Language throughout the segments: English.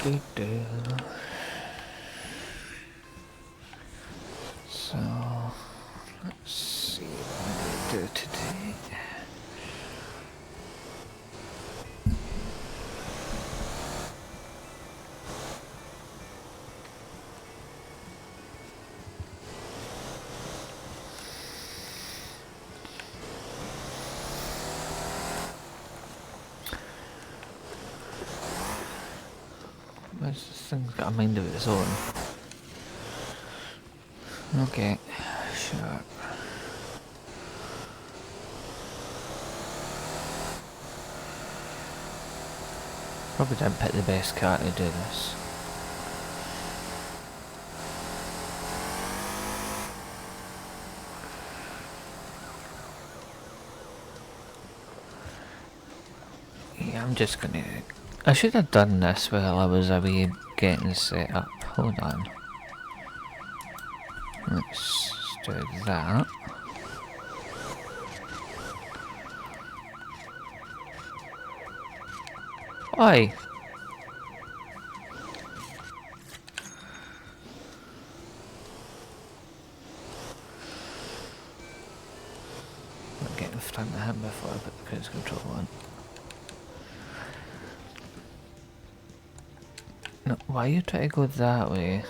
Do-do. So, let's see what I'm going to do today. This thing's got a mind of its own. Okay, sure. Probably didn't pick the best car to do this. Yeah, I'm just gonna... I should have done this while I was away getting set up. Hold on. Let's do that. Oi! I'll get in front of him before I put the cruise control on. No, why are you trying to go that way?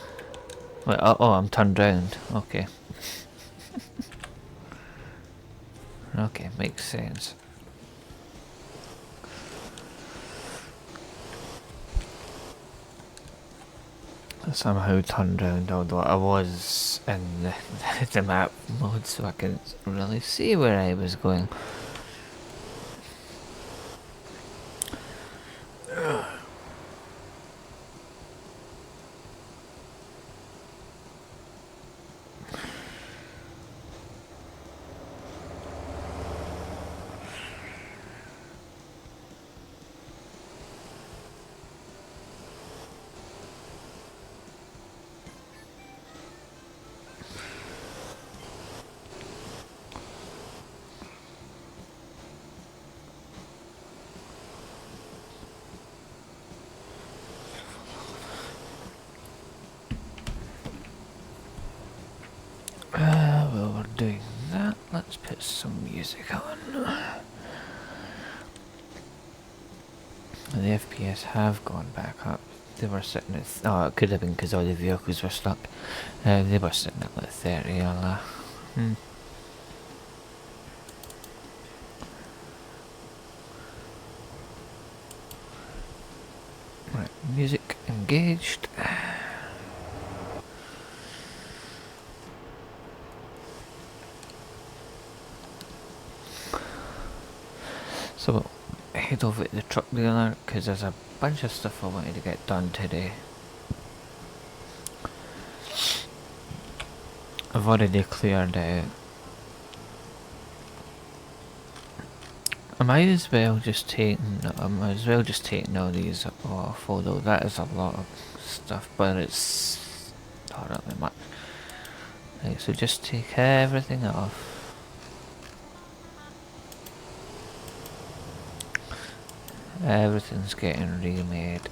Wait, oh, I'm turned round. Okay. Okay, makes sense. I somehow turned round, although I was in the map mode, so I couldn't really see where I was going. Well, we're doing that. Let's put some music on. The FPS have gone back up. They were sitting at... oh, it could have been because all the vehicles were stuck. They were sitting at like 30 on that. Right, music engaged. So we'll head over to the truck dealer because there's a bunch of stuff I wanted to get done today. I've already cleared out. I might as well just taking all these off, although that is a lot of stuff, but it's not really much. Right, so just take everything off. Everything's getting remade.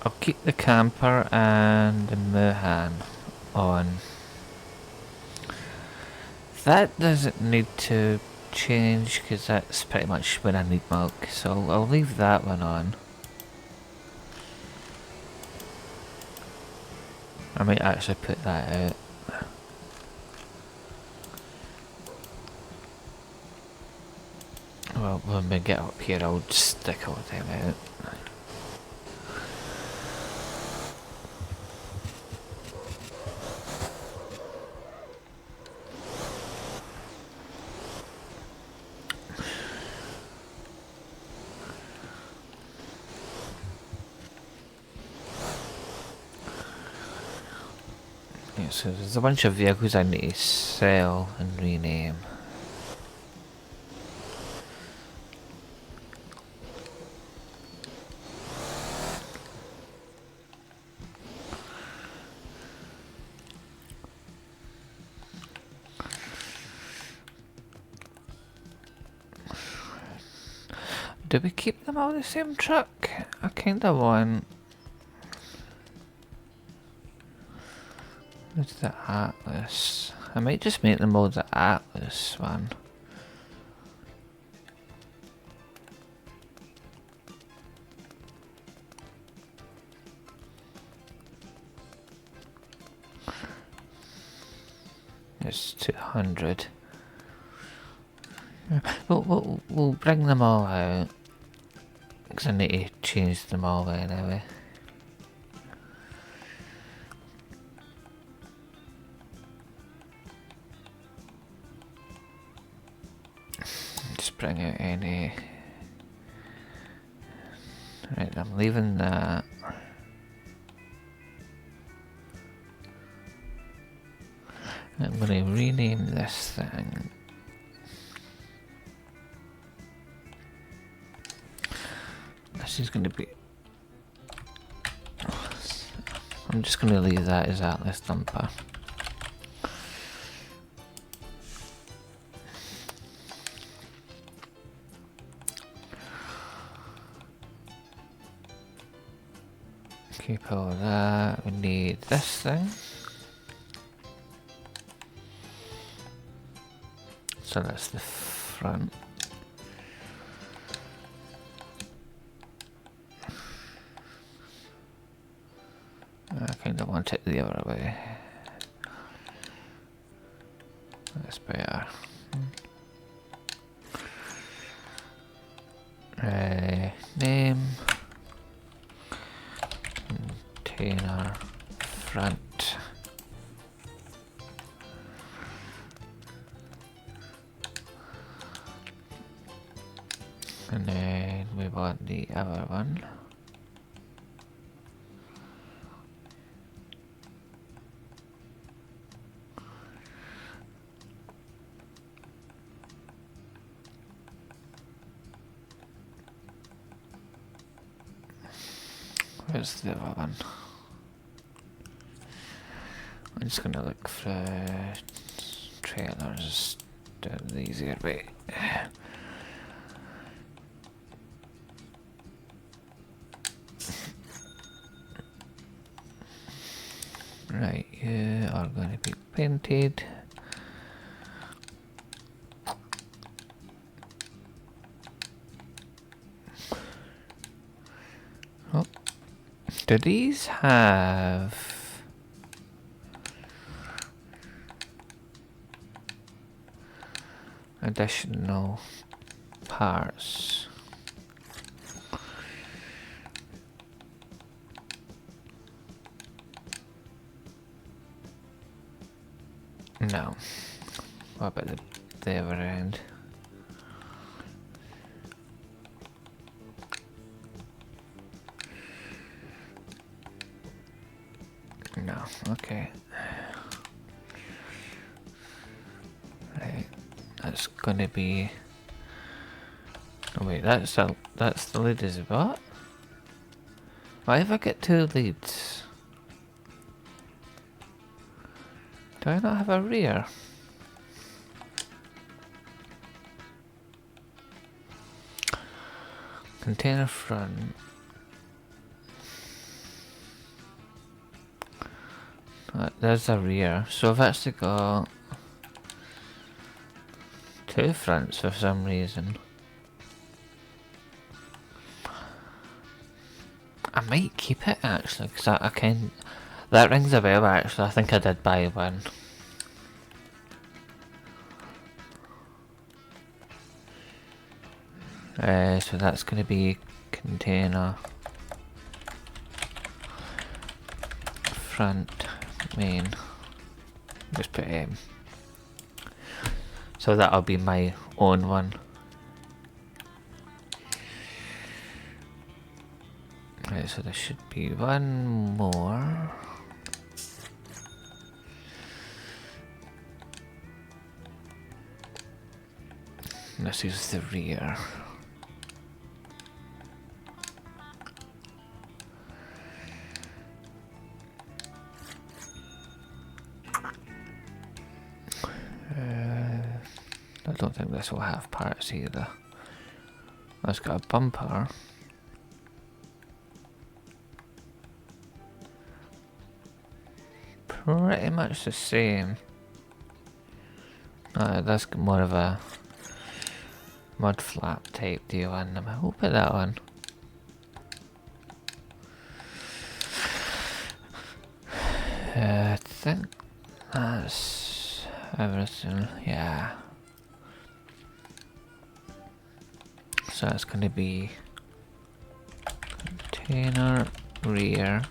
I'll keep the camper and the Mohan on. That doesn't need to change because that's pretty much when I need milk, so I'll leave that one on. I might actually put that out. Well, when we get up here, I'll just stick all them out. Yeah, so there's a bunch of vehicles I need to sell and rename. Do we keep them all the same truck? I kinda want... What's the Atlas? I might just make them all the Atlas one. It's 200. We'll bring them all out. Because I need to change them all anyway. Just bring out any... Right, I'm leaving that. I'm going to rename this thing. This is going to be... I'm just going to leave that as Atlas Dumper. Keep all that. We need this thing. So that's the front. I kind of want it the other way. That's better. Name. Container. Front. And then we want the other one. Where's the other one? I'm just gonna look for trailers, do it the easier way. Right, you are going to be painted. Oh, do these have additional parts? No. What about the other end? No. Okay. Right. That's gonna be. Oh wait, that's the lead is what? Why have I got two leads? Do I not have a rear? Container front. There's a rear. So I've actually got two fronts for some reason. I might keep it actually, because I can. That rings a bell actually. I think I did buy one. So that's going to be container front main. Just put M. So that'll be my own one. Right, so there should be one more. This is the rear. I don't think this will have parts either. That's got a bumper. Pretty much the same. That's more of a mud flap type deal on them. We'll put that on. I think that's everything, yeah. So it's going to be container rear.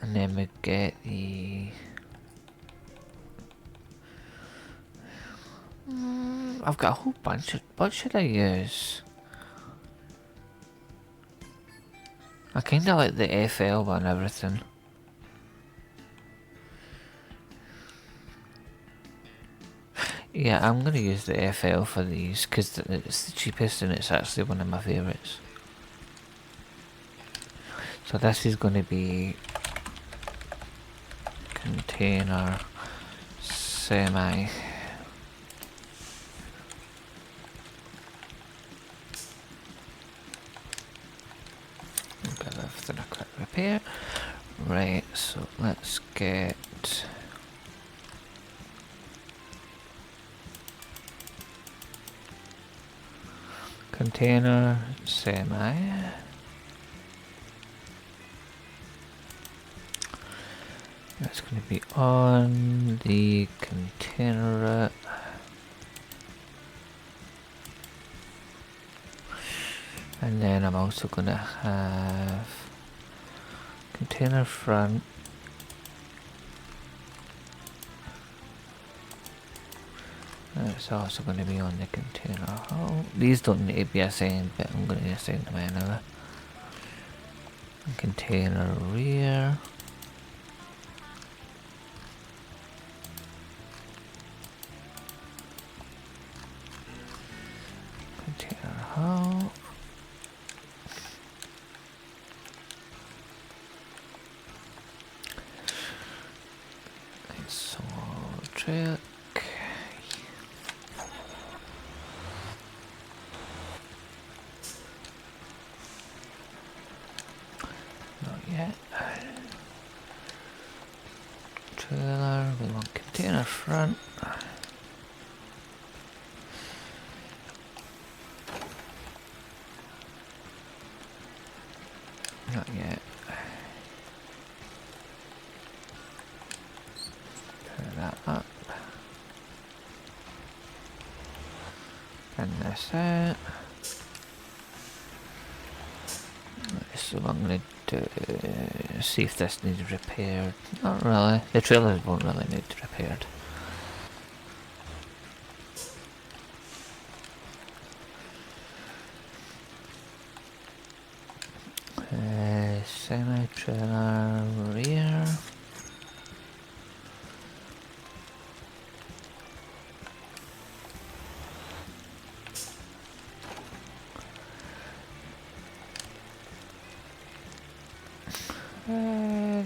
And then we get the... I've got a whole bunch of... What should I use? I kinda like the FL one and everything. Yeah, I'm gonna use the FL for these because it's the cheapest and it's actually one of my favourites. So this is gonna be container semi. Give everything a quick repair. Right, so let's get container semi. That's going to be on the container. And then I'm also going to have container front. It's also going to be on the container hull. These don't need to be assigned, but I'm going to assign them anyway. Container rear. Container hull. So truck. Not yet. Trailer, we want container front. Not yet. Turn that up. And this out. So I'm going to see if this needs repaired. Not really. The trailers won't really need repaired. Semi-trailer rear.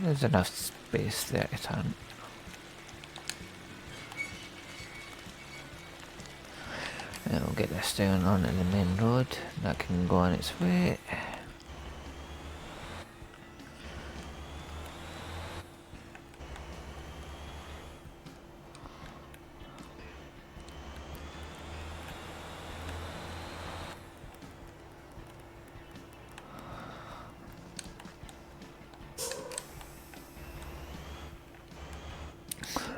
There's enough space there to turn. And we'll get this down onto the main road. That can go on its way.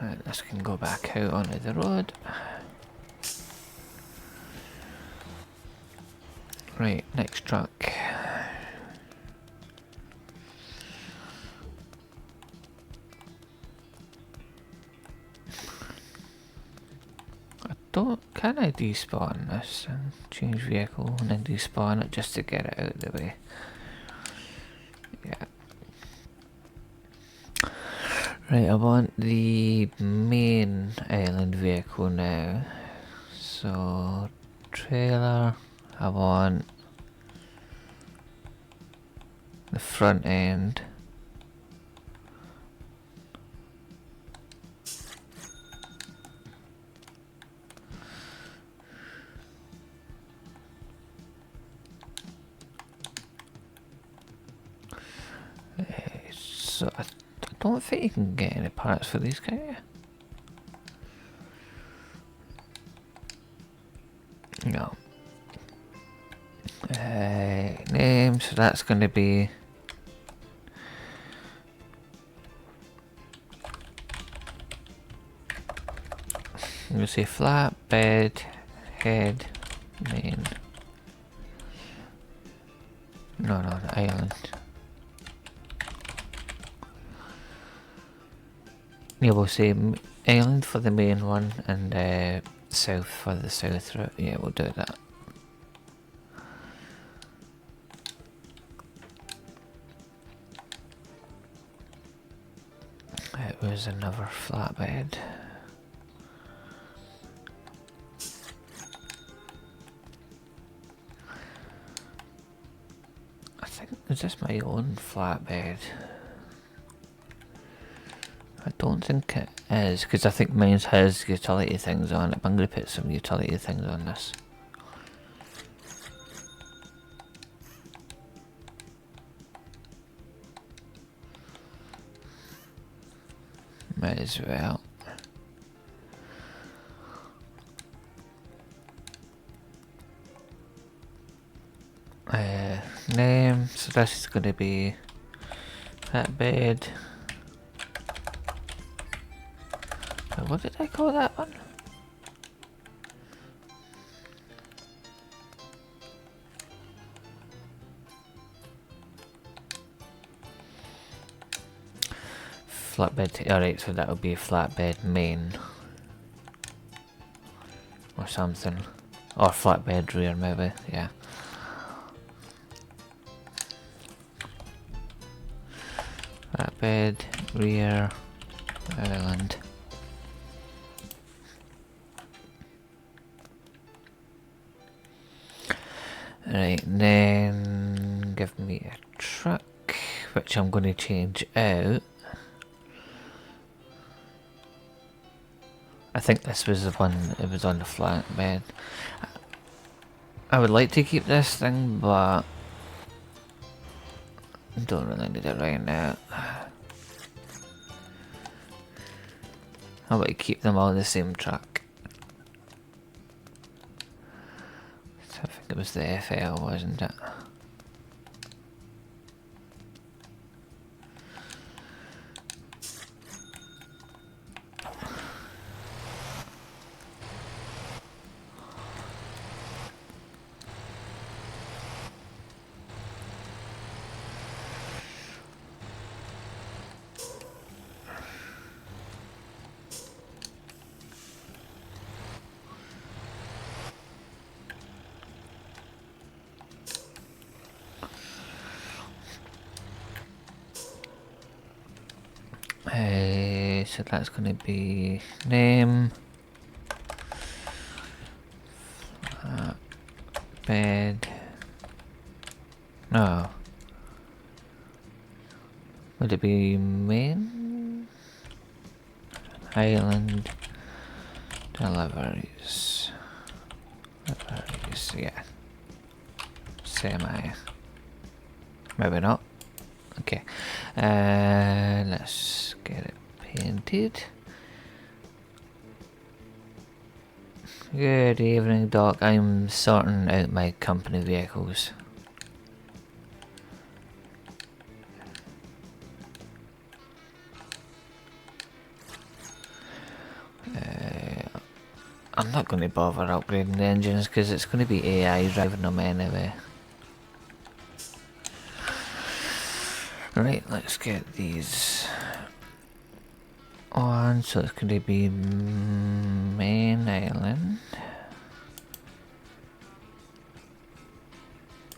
Right, this can go back out onto the road. Right, next truck. Can I despawn this and change vehicle and then despawn it just to get it out of the way? Yeah. Right, I want the main island vehicle now. So, trailer, I want the front end. So I don't think you can get any parts for these, can you? No. Name, so that's going to be... I'm going to say flatbed, head, main. No, the island. Yeah, we'll say island for the main one and south for the south route. Yeah, we'll do that. It was another flatbed. I think, is this my own flatbed? I don't think it is, because I think mine has utility things on it. I'm going to put some utility things on this. Might as well. Name, so this is going to be that bed. What did I call that one? Flatbed, alright, so that'll be flatbed main. Or something. Or flatbed rear maybe, yeah. Flatbed, rear, island. Right, then give me a truck, which I'm going to change out. I think this was the one, it was on the flatbed. I would like to keep this thing, but I don't really need it right now. How about you keep them all in the same truck? So I think it was the FL, wasn't it? So that's going to be name, bed, no, would it be main, island, deliveries, yeah, semi, maybe not, okay, let's get it painted. Good evening, Doc. I'm sorting out my company vehicles. I'm not going to bother upgrading the engines because it's going to be AI driving them anyway. Right, let's get these on. So it's going to be main island.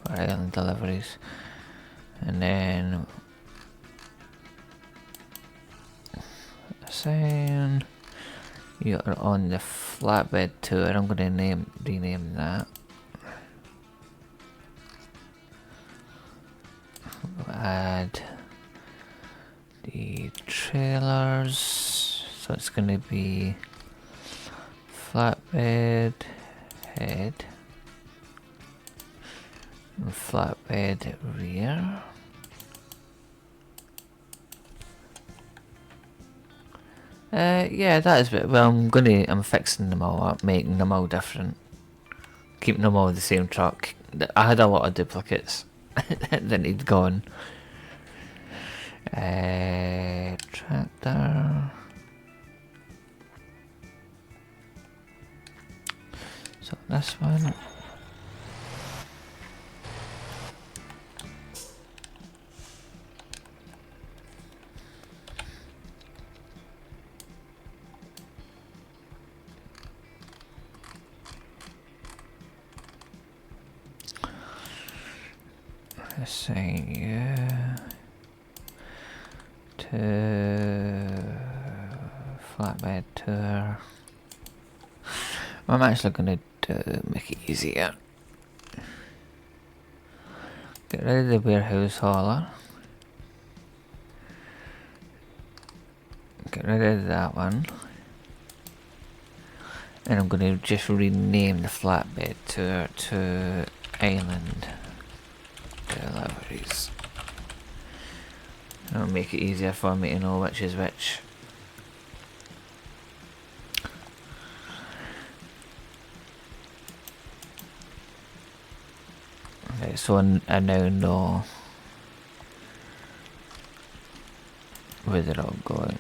Or island deliveries. And then assign. You're on the flatbed tour. I'm going to rename that. We'll add the trailers. So it's going to be flatbed head and flatbed rear. Yeah, that is it. Well, I'm fixing them all up, making them all different, keeping them all the same truck. I had a lot of duplicates that need gone. Tractor. So this one. Assign you to flatbed tour. I'm actually gonna make it easier. Get rid of the warehouse hauler. Get rid of that one. And I'm gonna just rename the flatbed tour to Island Deliveries. That'll make it easier for me to know which is which. Okay, so I now know where they're all going.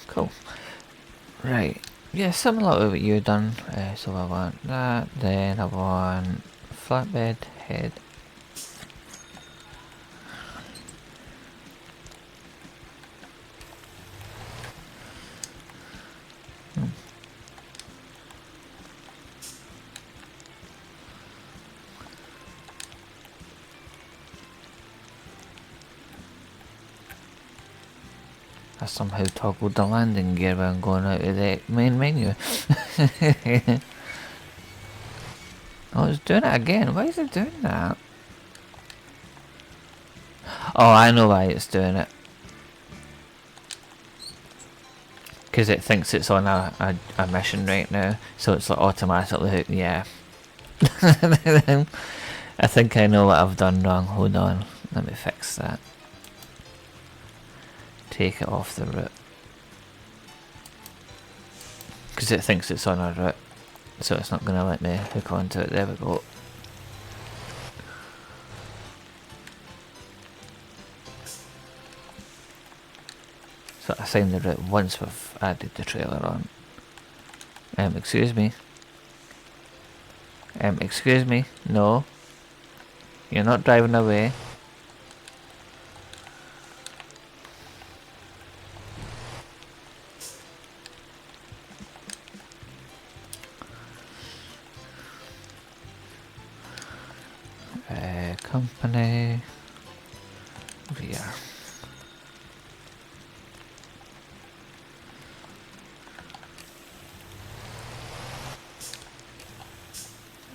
Cool. Right. Yeah, similar to what you've done. So I want that, then I want flatbed head. I somehow toggled the landing gear when I'm going out of the main menu. Oh, it's doing it again. Why is it doing that? Oh, I know why it's doing it. Because it thinks it's on a mission right now, so it's like automatically, yeah. I think I know what I've done wrong. Hold on, let me fix that. Take it off the route. Because it thinks it's on a route, so it's not going to let me hook onto it. There we go. So I signed the route once we've added the trailer on. Excuse me. Excuse me. No. You're not driving away. Company. Rear.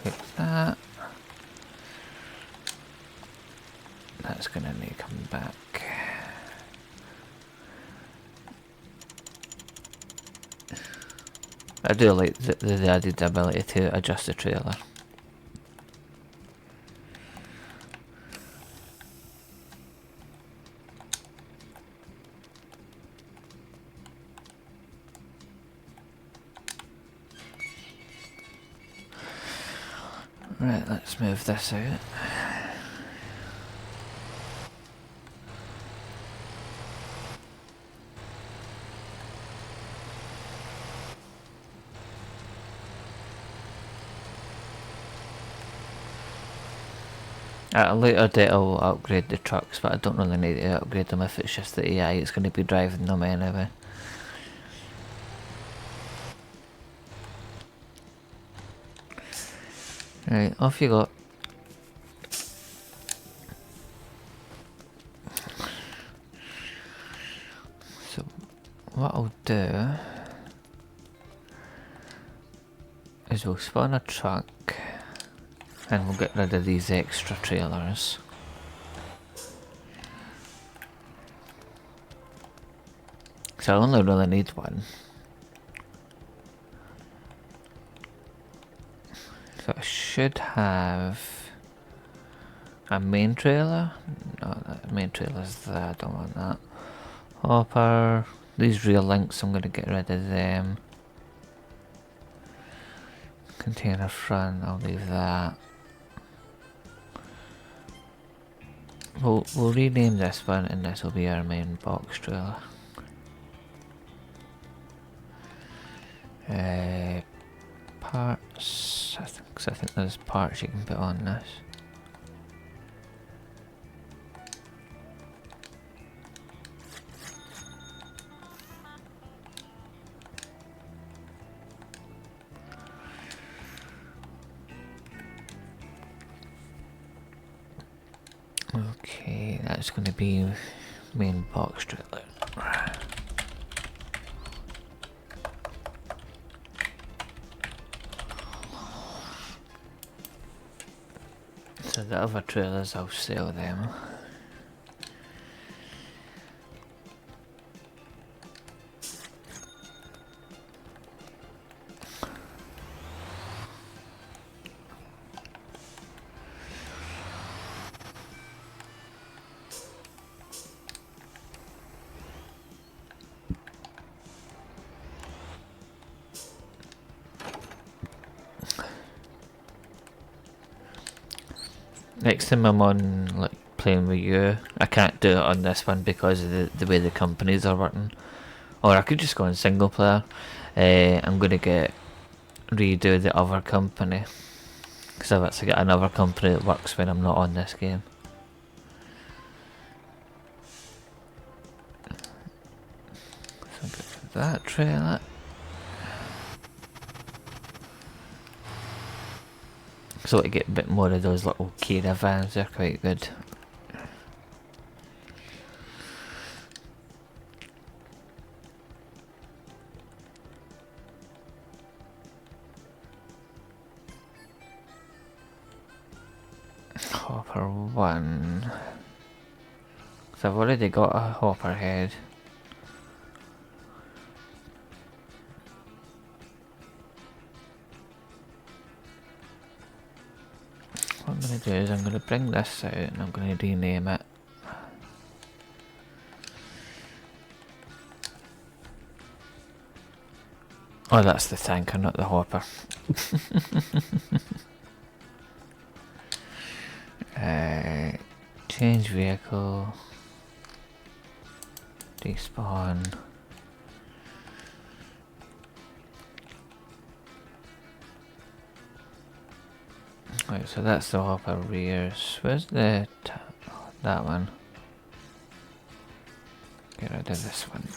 Hit that. That's gonna need to come back. I do like the added ability to adjust the trailer. Right, let's move this out. At a later date I'll upgrade the trucks, but I don't really need to upgrade them if it's just the AI it's going to be driving them anyway. Right, off you go. So, what I'll do is we'll spawn a truck and we'll get rid of these extra trailers. So I only really need one. So I should have A main trailer? No, that main trailer's there, I don't want that. Hopper. These rear links, I'm gonna get rid of them. Container front, I'll leave that. We'll rename this one and this will be our main box trailer. Parts, I think there's parts you can put on this. Okay, that's going to be main box trailer. So the other trailers, I'll sell them. Next time I'm on like playing with you, I can't do it on this one because of the way the companies are working. Or I could just go on single player. I'm gonna redo the other company because I've actually got another company that works when I'm not on this game. So get that trailer. So I get a bit more of those little caravans, they're quite good. Hopper 1. So I've already got a hopper head. What I'm going to do is I'm going to bring this out and I'm going to rename it. Oh, that's the tanker, not the hopper. Change vehicle. Despawn. Right, so that's the hopper rears. Where's the that one? Get rid of this one.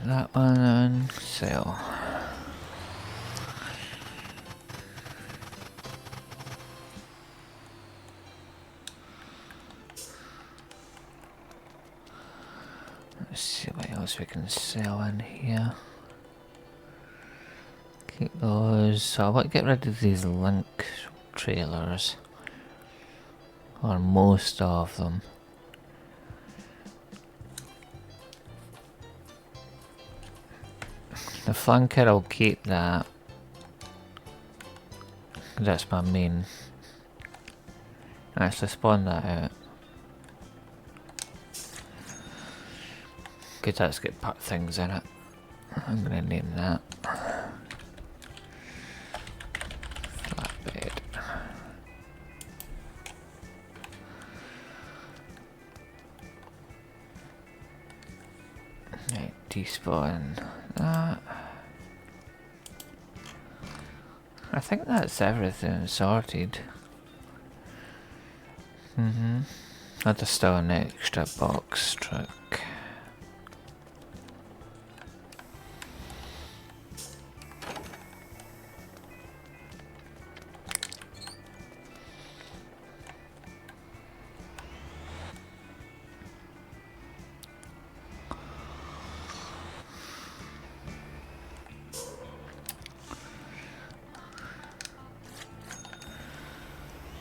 That one, sell. Let's see what else we can sell in here. Keep those. So I want to get rid of these link trailers. Or most of them. The flanker, I'll keep that. That's my main. Actually, spawn that out. Because that's got put things in it. I'm gonna name that. Flatbed. Right, despawn that. I think that's everything sorted. I just still an extra box truck.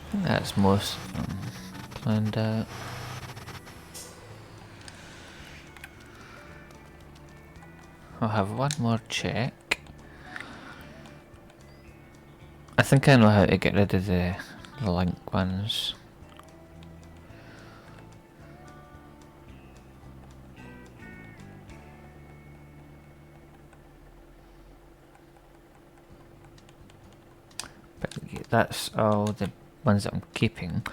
I think that's most of them planned out. I'll have one more check. I think I know how to get rid of the link ones. But that's all the ones that I'm keeping.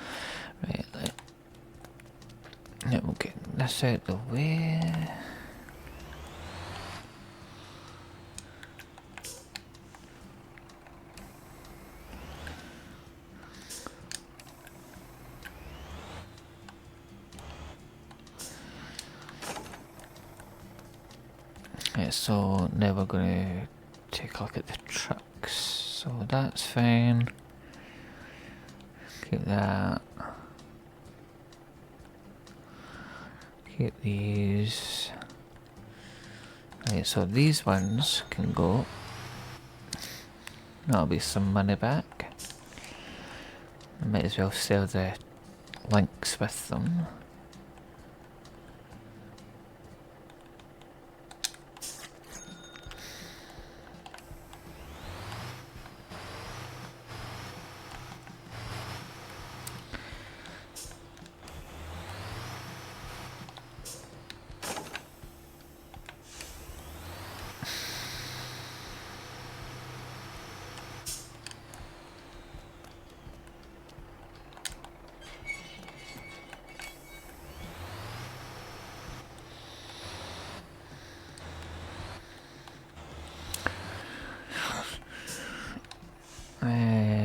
Right, we'll get this out the way. Right, so now we're going to take a look at the trucks. So that's fine. Keep that. Keep these. Right, so these ones can go. That'll be some money back. I might as well sell the links with them.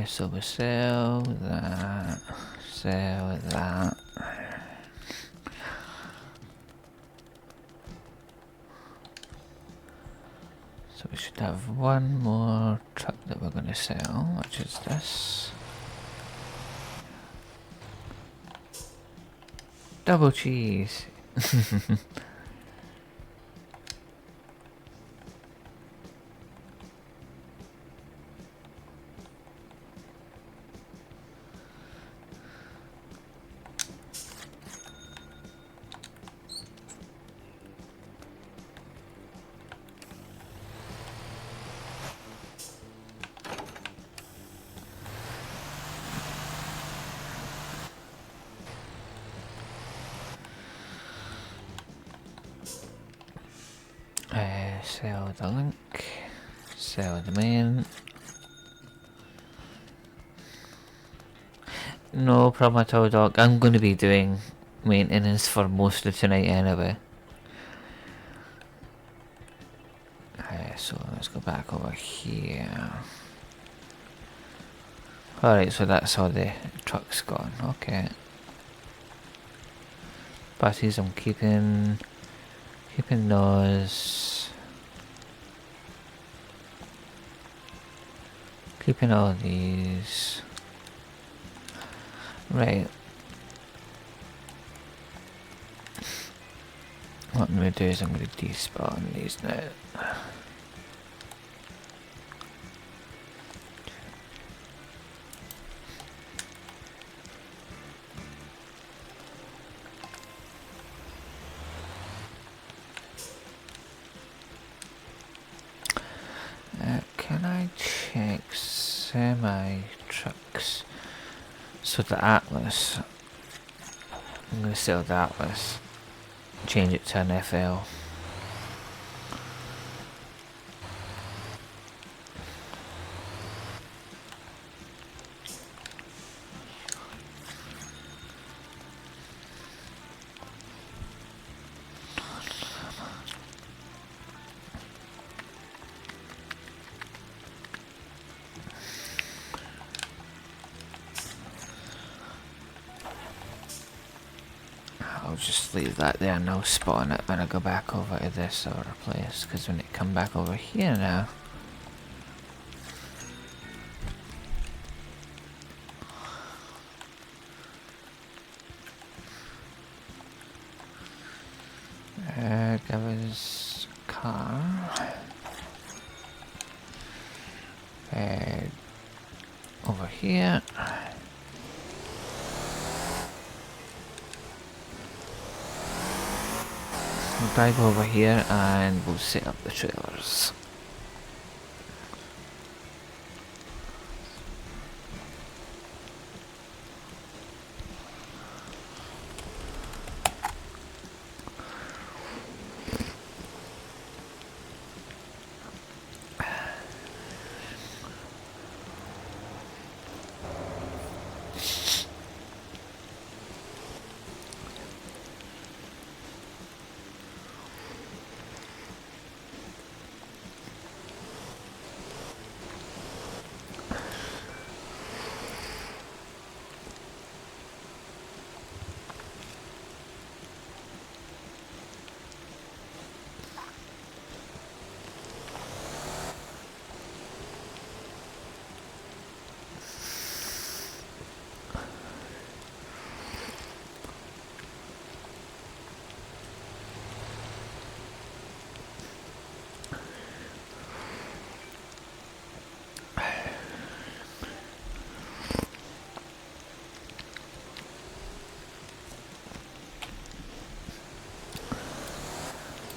So we sell that, sell that. So we should have one more truck that we're going to sell, which is this. Double cheese. Sell the link, sell the main. No problem at all, Doc. I'm going to be doing maintenance for most of tonight anyway. So let's go back over here. Alright, so that's all the trucks gone. Okay. Buses I'm keeping those. Keeping all these. Right. What I'm going to do is I'm going to despawn these now. Can I check semi-trucks? So the Atlas, I'm going to sell the Atlas, change it to an FL. I'll just leave that there and I'll spawn it when I go back over to this other place, because when it come back over here now, give us car, over here. We'll drive over here and we'll set up the trailers.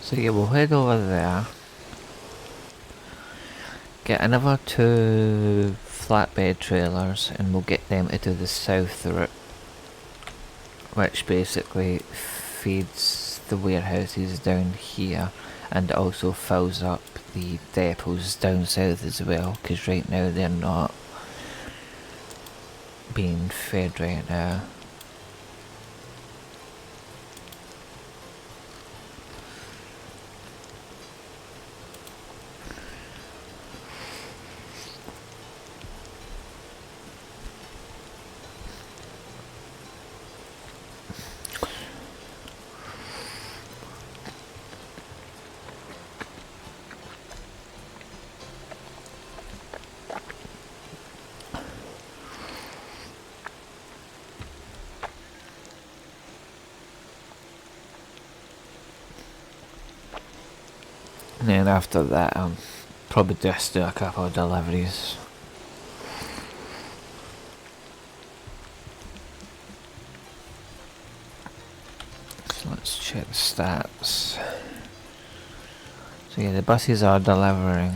So yeah, we'll head over there, get another 2 flatbed trailers, and we'll get them into the south route, which basically feeds the warehouses down here and also fills up the depots down south as well, because right now they're not being fed right now. And then after that, I'll probably just do a couple of deliveries. So let's check the stats. So yeah, the buses are delivering.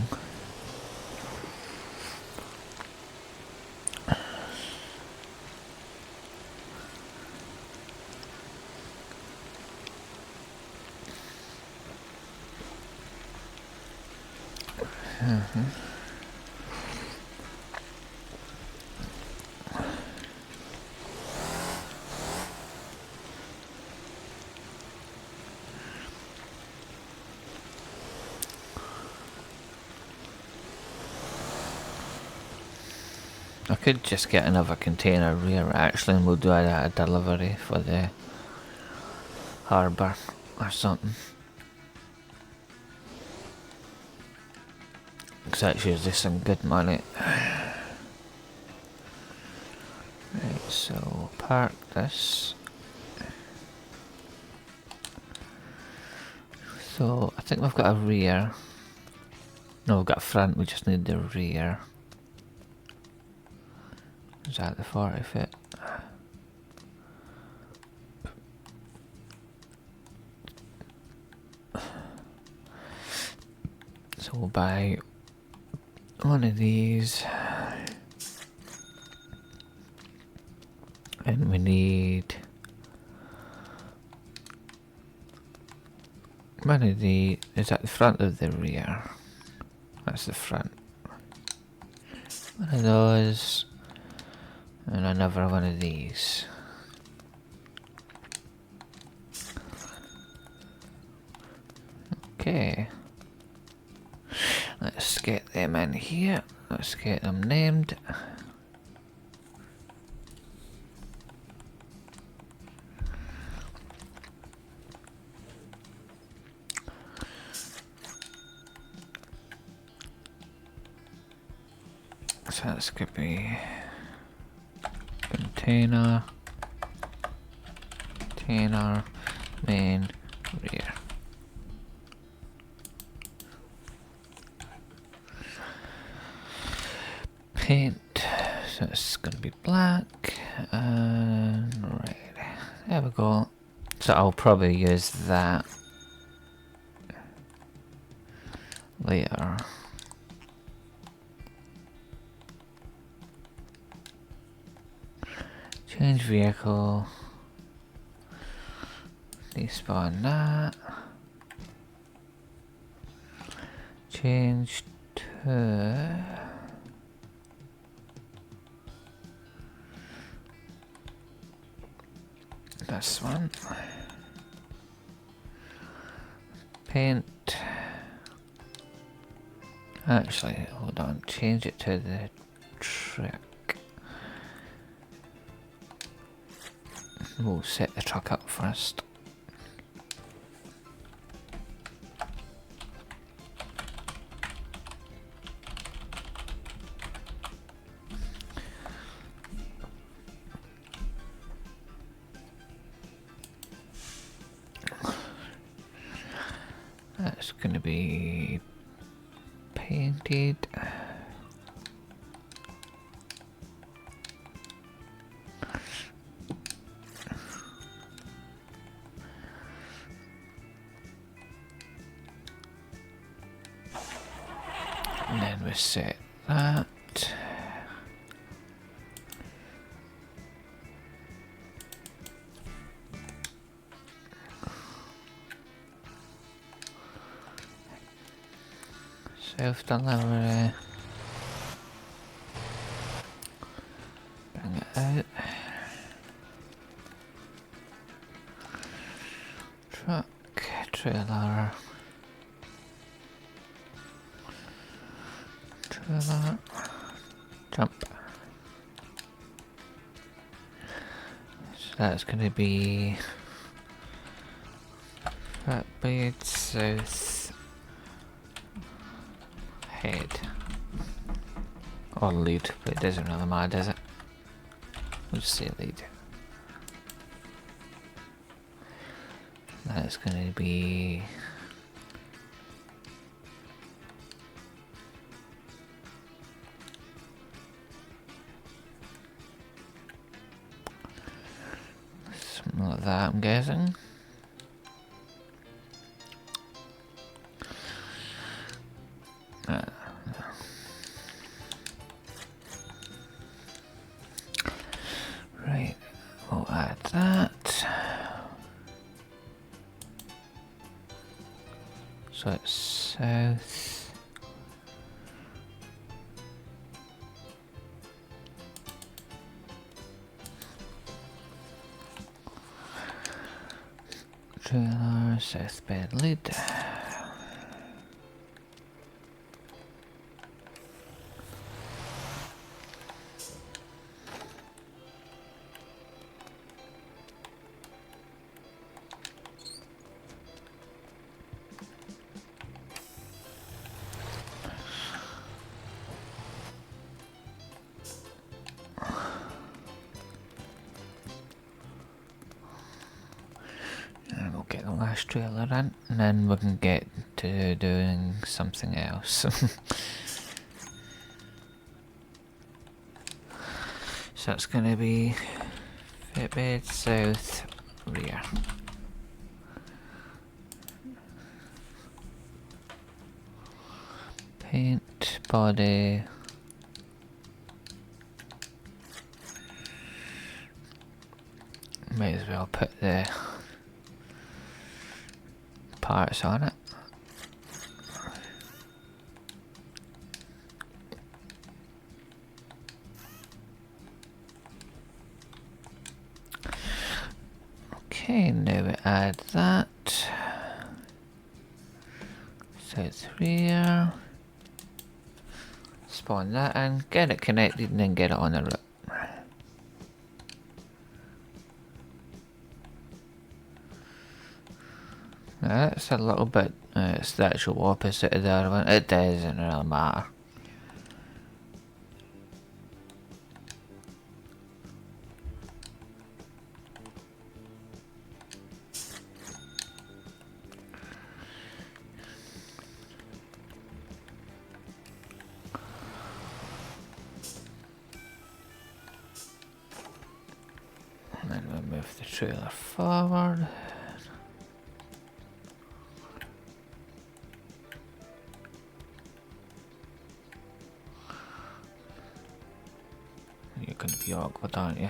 I could just get another container rear actually, and we'll do a delivery for the harbour or something. Because that's usually some good money. Right, so park this. So I think we've got a rear. No, we've got a front, we just need the rear. Is that the 40 foot? So we'll buy one of these. And we need one of the, is that the front or the rear? That's the front. One of those. And another one of these. Okay. Let's get them in here. Let's get them named. So this could be container, main, rear. Paint, so it's gonna be black, and right, there we go. So I'll probably use that later. Change vehicle. Despawn that. Change to this one. Paint. Actually, hold on. Change it to the truck. We'll set the truck up first. That's gonna be painted. And then we set that. Self-delivery. Bring it out. Truck, trailer. Trailer. Jump. So that's going to be flatbed south head or lead, but it doesn't really matter, does it? We'll just say lead. That's going to be something like that, I'm guessing. Right, we'll add that. So it's south. Trailer, south bed lead. And we'll get the last trailer in, and then we can get to doing something else. So it's going to be fitbed south rear. Paint body. Might as well put the parts on it. Okay, now we add that. South rear. Spawn that in, get it connected, and then get it on the route. Now that's a little bit, it's the actual opposite of the other one. It doesn't really matter. And then we move the trailer forward. awkward, aren't you?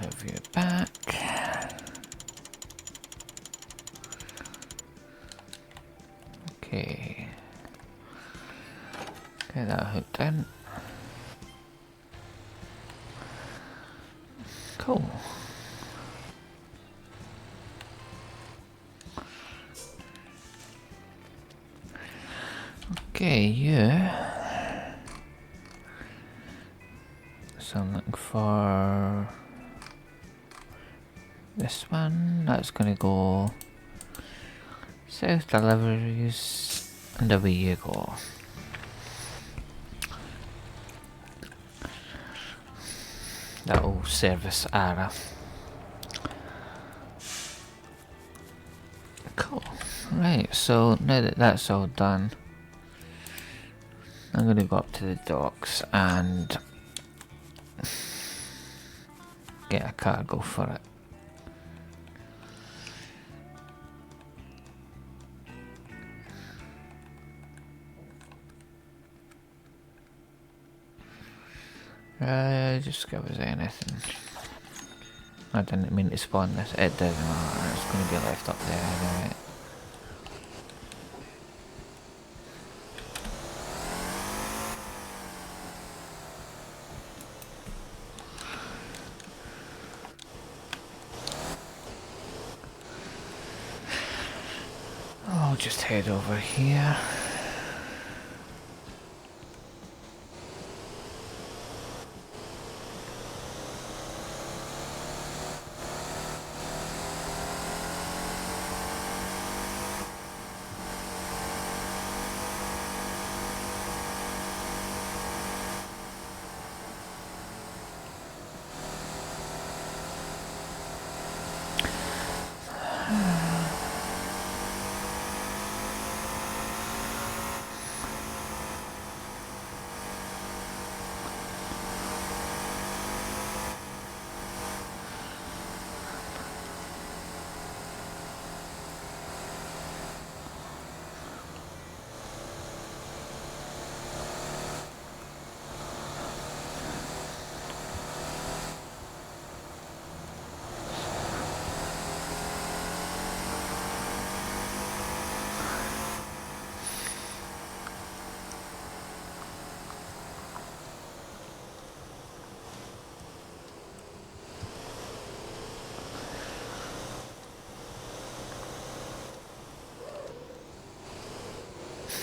Move you back. Okay. Get that hooked in. Cool. Okay, yeah. So I'm looking for this one. That's gonna go south deliveries, and away you go. That'll service Ara. Cool. Right, so now that that's all done, I'm gonna go up to the docks and get a cargo for it. Just give us anything. I didn't mean to spawn this. It doesn't matter. It's going to be left up there anyway. I'll just head over here.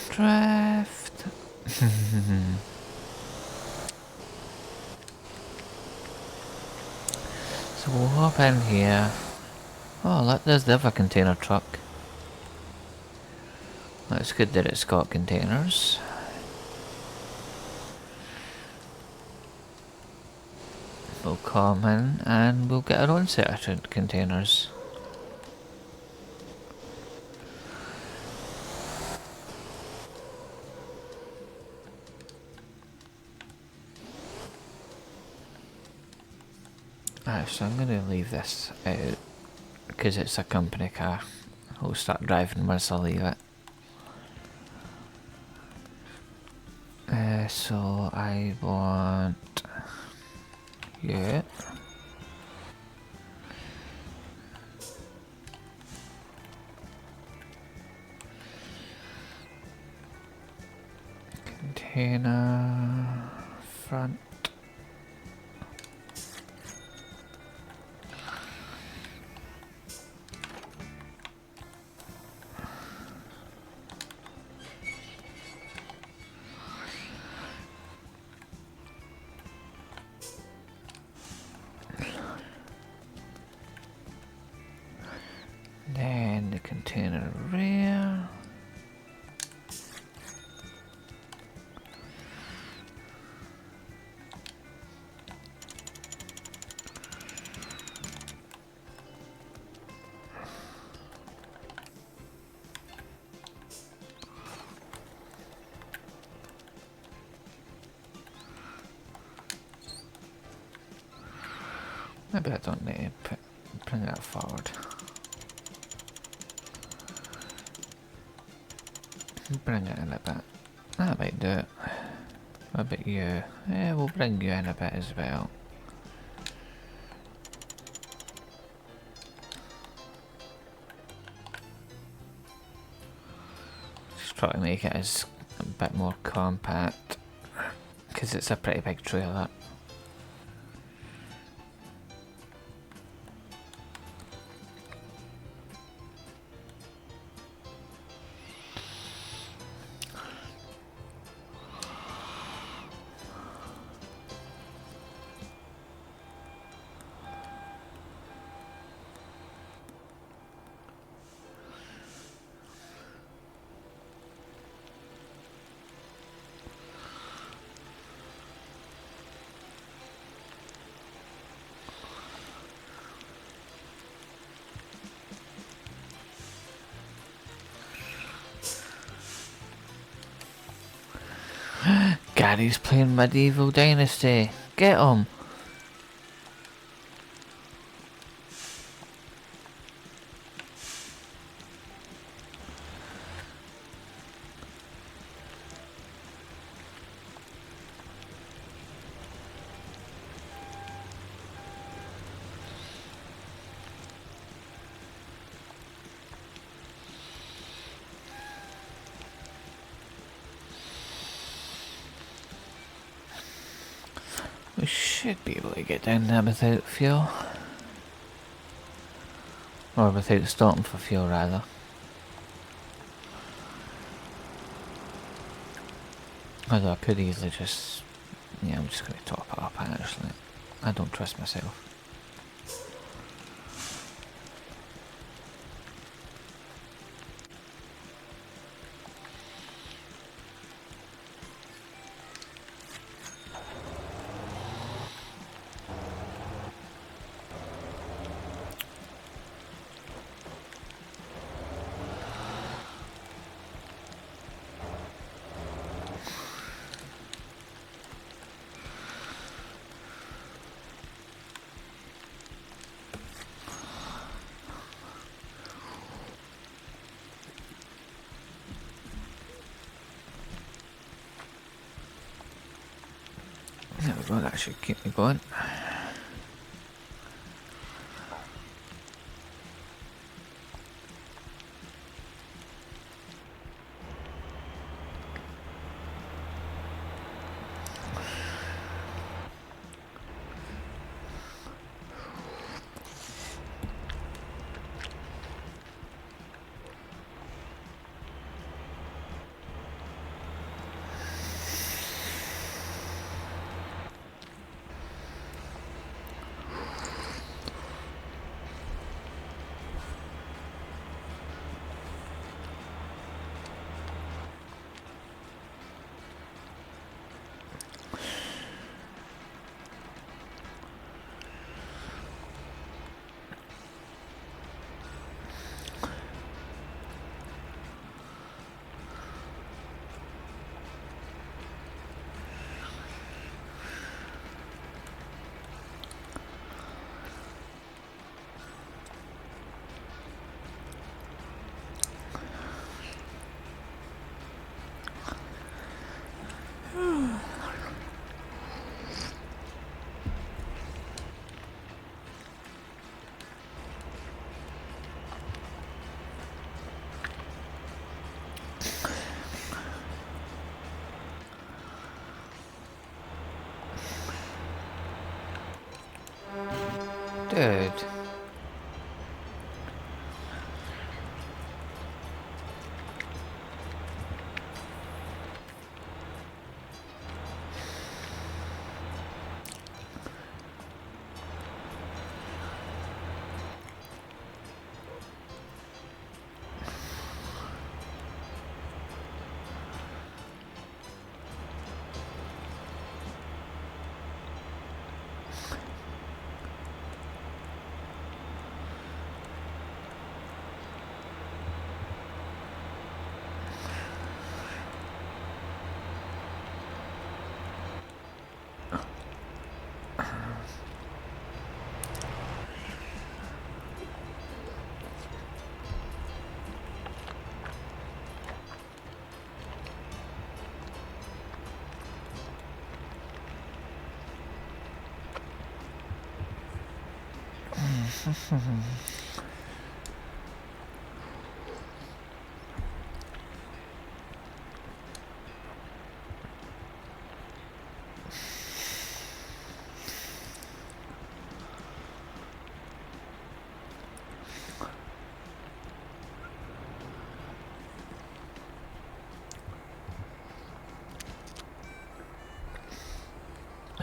Draft. So we'll hop in here. Oh, look, there's the other container truck. That's good that it's got containers. We'll come in and we'll get our own set of containers. Alright, so I'm going to leave this out because it's a company car. I'll start driving once I leave it. So I want you. Container front. Then the container rear. Maybe I don't need to bring that forward. Bring it in a bit. That might do it. What about you? Yeah, we'll bring you in a bit as well. Just try to make it as a bit more compact, because it's a pretty big trailer. Gary's playing Medieval Dynasty. Get him! We should be able to get down there without fuel. Or without stopping for fuel, rather. Although I could easily just... Yeah, I'm just going to top it up, actually. I don't trust myself. There we go, that should keep me going. Dude.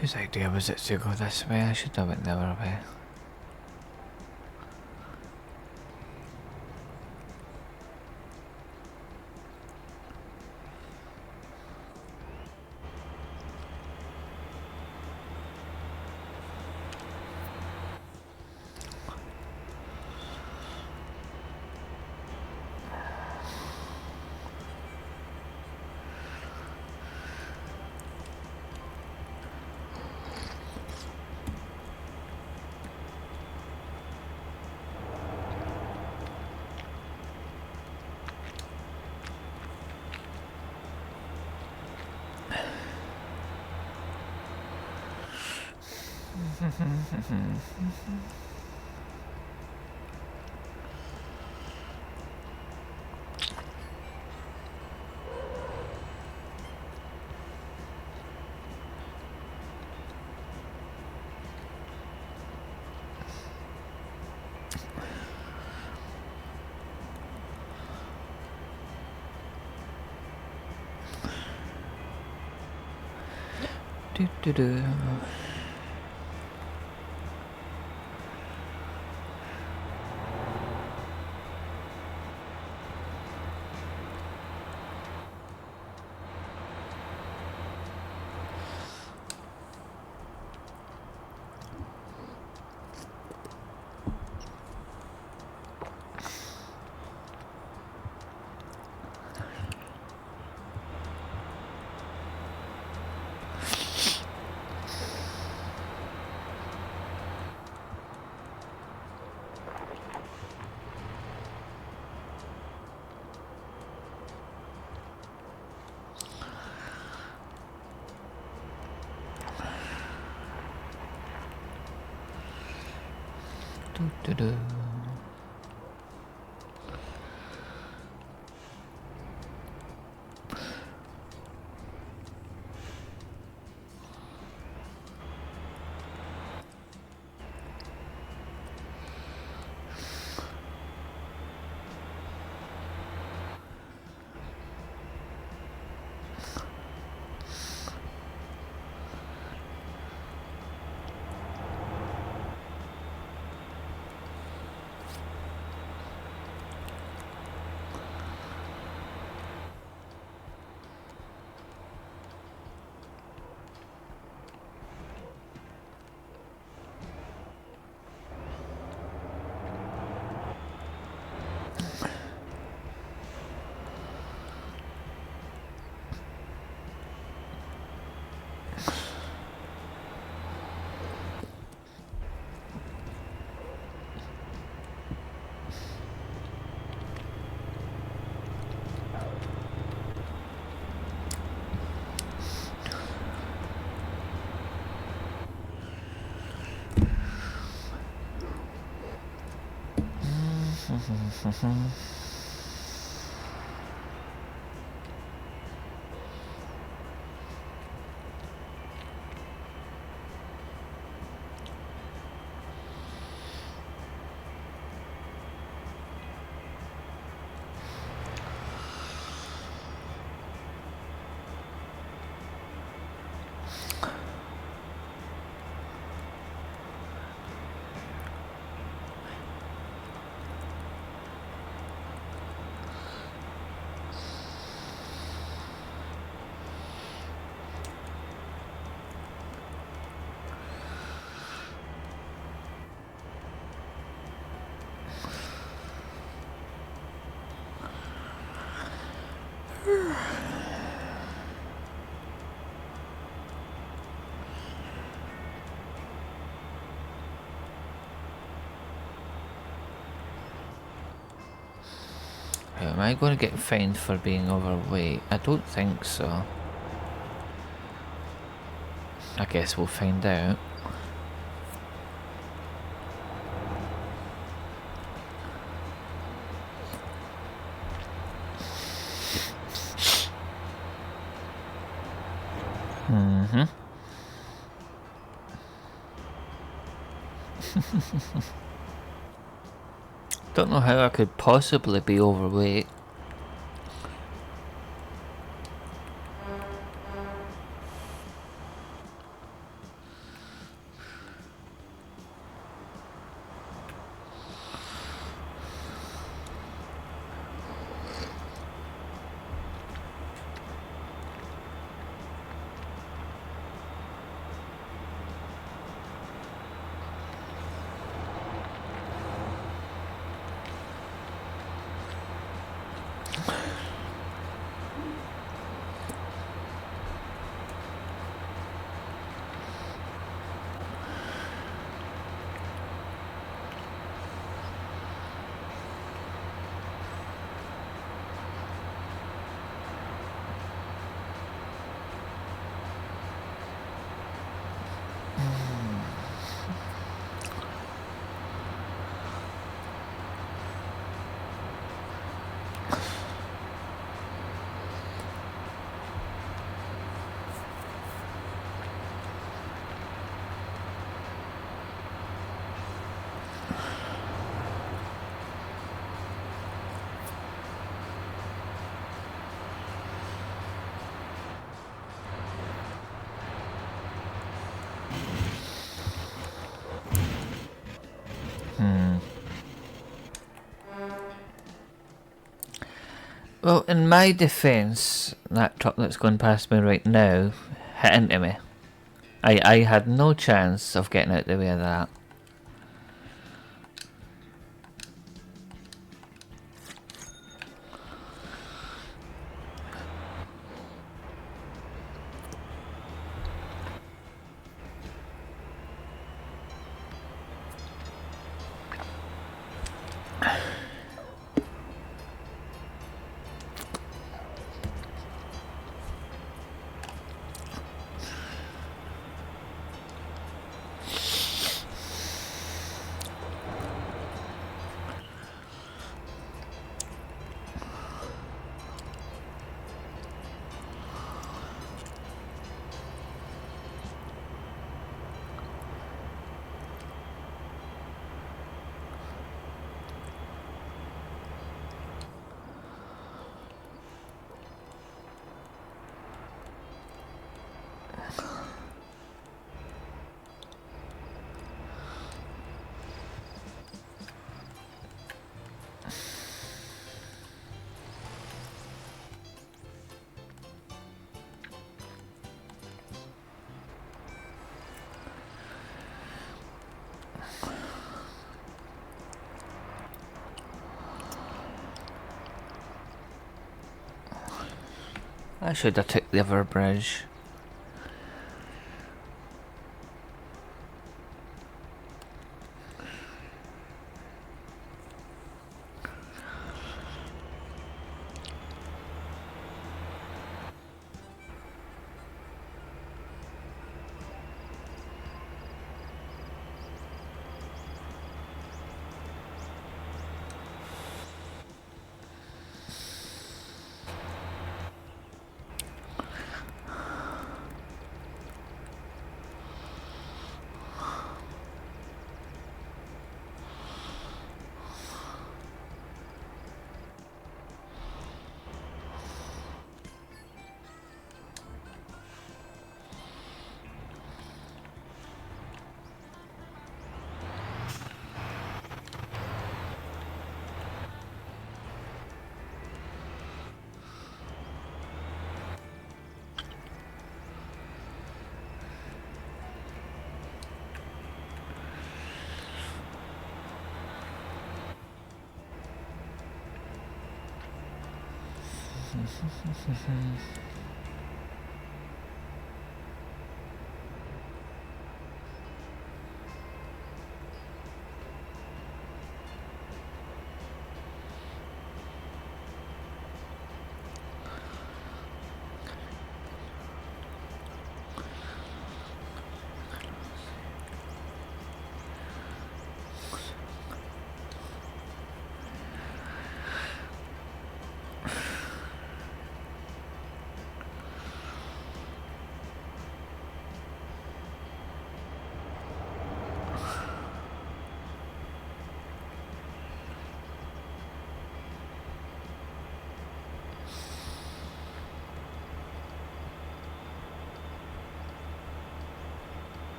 Whose idea was it to go this way? I should have went the other way. Do do do. Do do do. Am I going to get fined for being overweight? I don't think so. I guess we'll find out. Mm-hmm. Don't know how I could possibly be overweight. Well, in my defence, that truck that's going past me right now hit into me. I had no chance of getting out the way of that. I should have took the other bridge.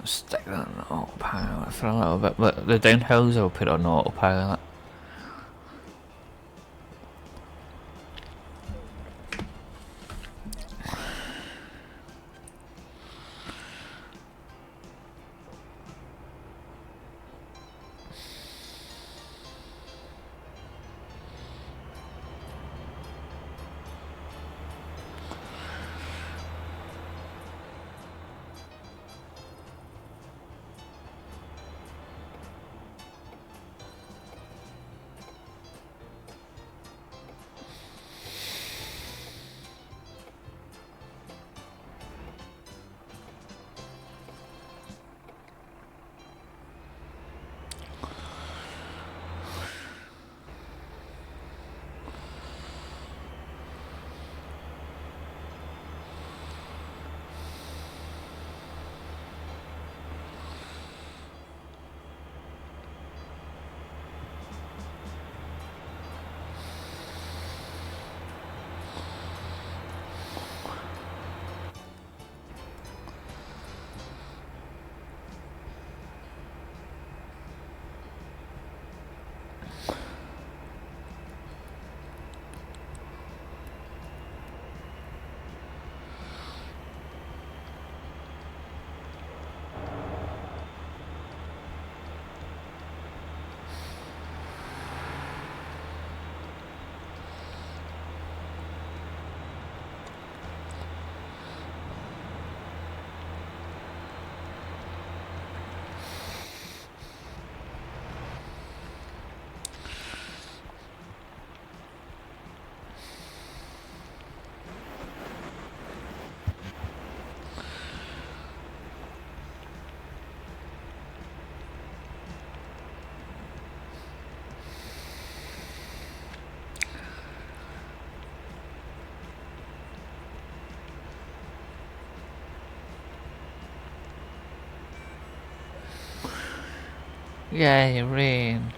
Stick that on autopilot for a little bit, but the downhills I'll put on autopilot. Yay, rain.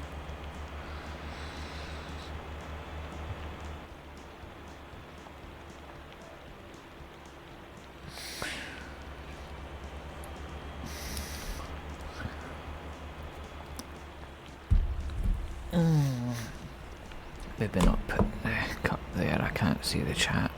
Maybe not put the cup there, I can't see the chat.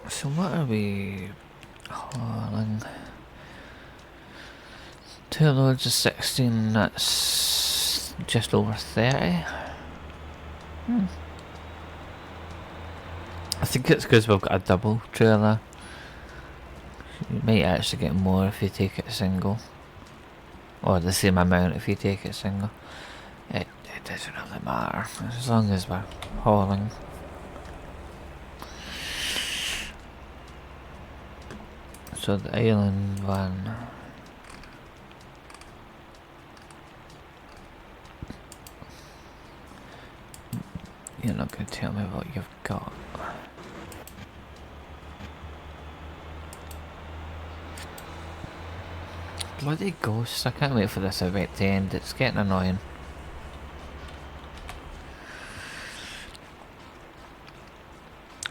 So what are we hauling? 2 loads of 16, that's just over 30. I think it's because we've got a double trailer. You might actually get more if you take it single. Or the same amount if you take it single. It doesn't really matter, as long as we're hauling. So the island van. You're not going to tell me what you've got. Bloody ghosts, I can't wait for this event to end, it's getting annoying.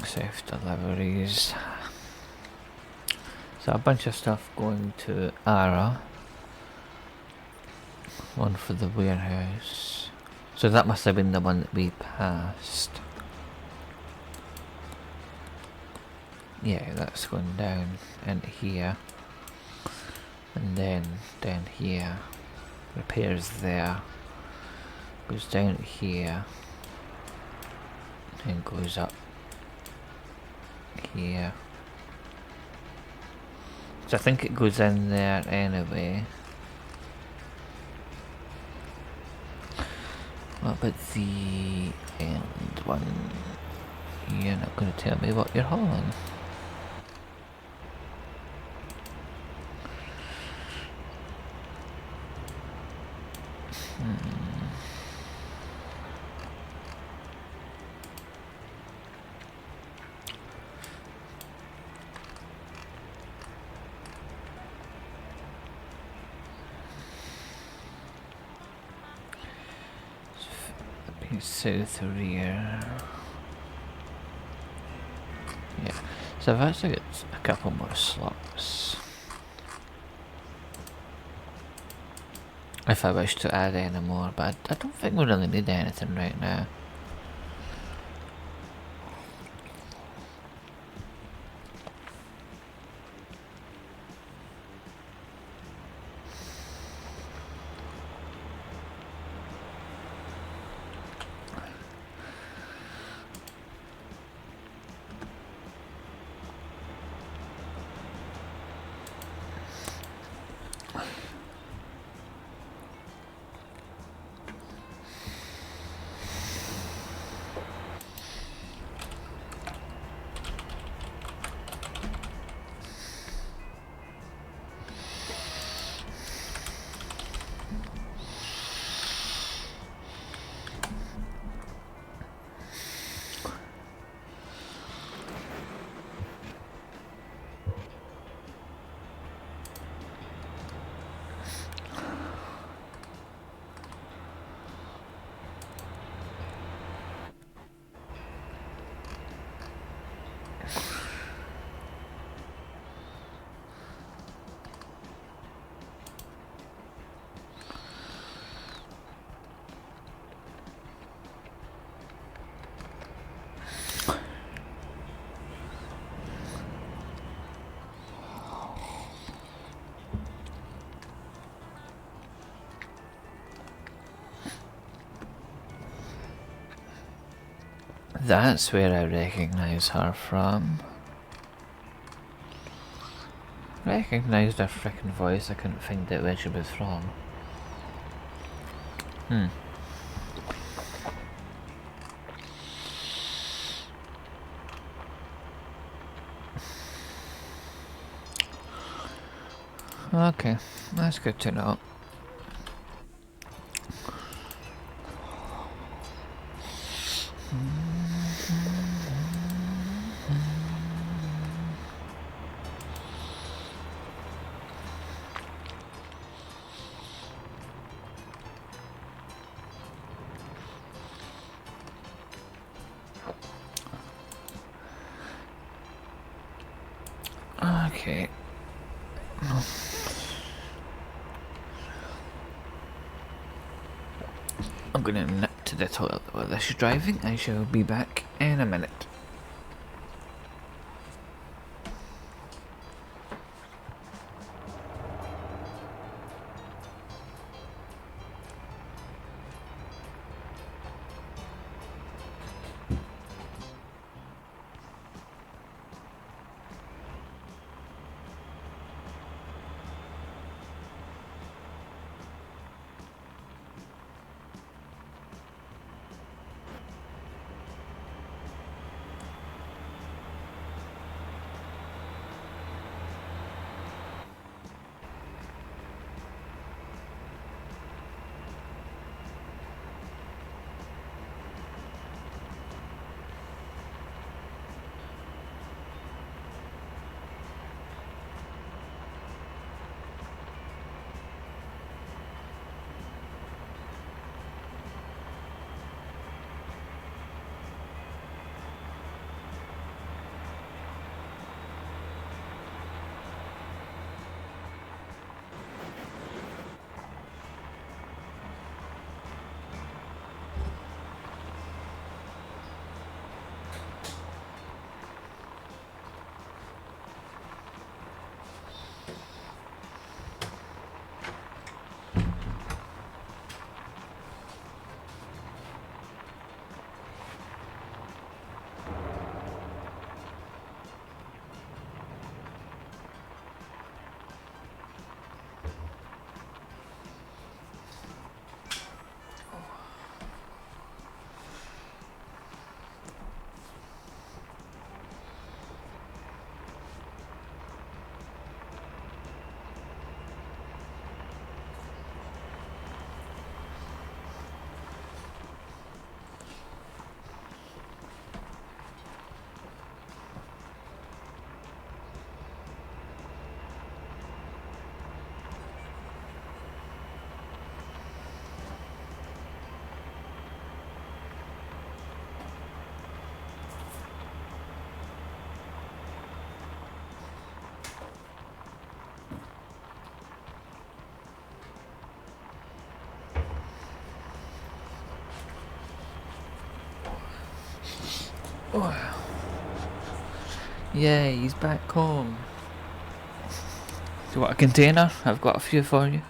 Safe deliveries. So a bunch of stuff going to Ara. One for the warehouse. So that must have been the one that we passed. Yeah, that's going down into here. And then down here. Repairs there. Goes down to here. And goes up here. So I think it goes in there anyway. What about the end one? You're not going to tell me what you're hauling. South rear. Yeah, so I've actually got a couple more slots. If I wish to add any more, but I don't think we really need anything right now. That's where I recognise her from. Recognised her frickin' voice, I couldn't find out where she was from. Okay, that's good to know. Okay. I'm gonna nip to the toilet while this is driving. I shall be back in a minute. Oh. Yeah, he's back home. Do you want a container? I've got a few for you.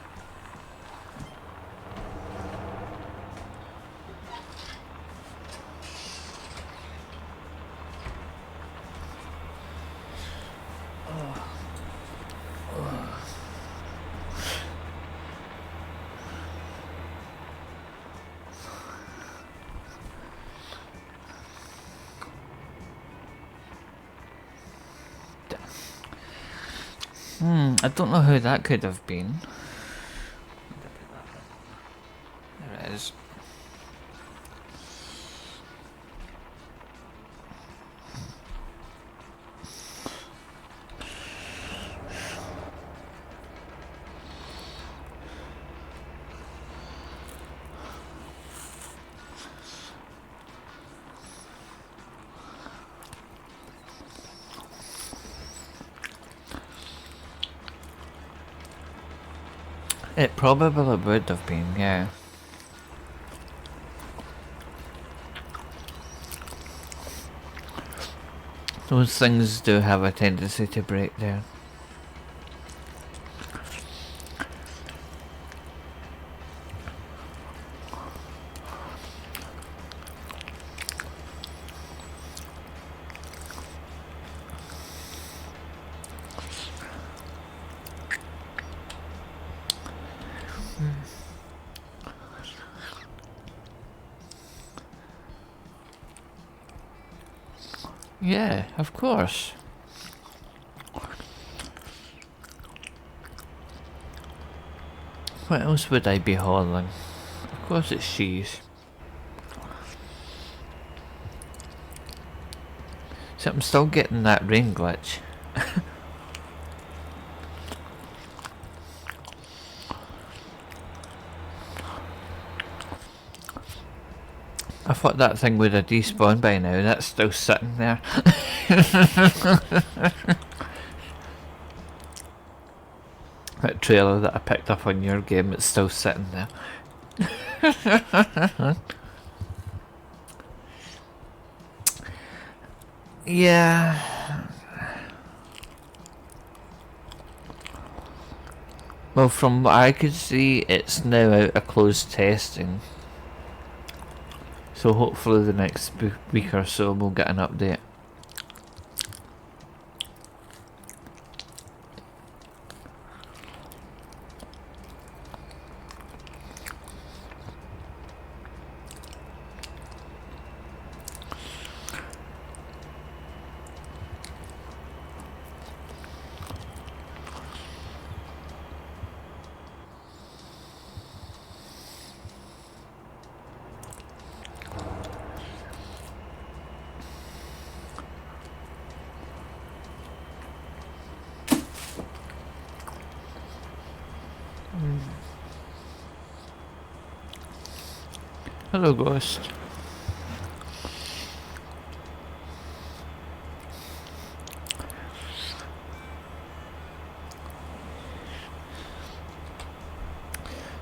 I don't know who that could have been. There it is. It probably would have been, yeah. Those things do have a tendency to break down. Yeah, of course. What else would I be hauling? Of course it's cheese. So I'm still getting that rain glitch. I thought that thing would have despawned by now. That's still sitting there. That trailer that I picked up on your game, it's still sitting there. Yeah. Well, from what I could see, it's now out of closed testing. So hopefully the next week or so we'll get an update. Hello, Ghost.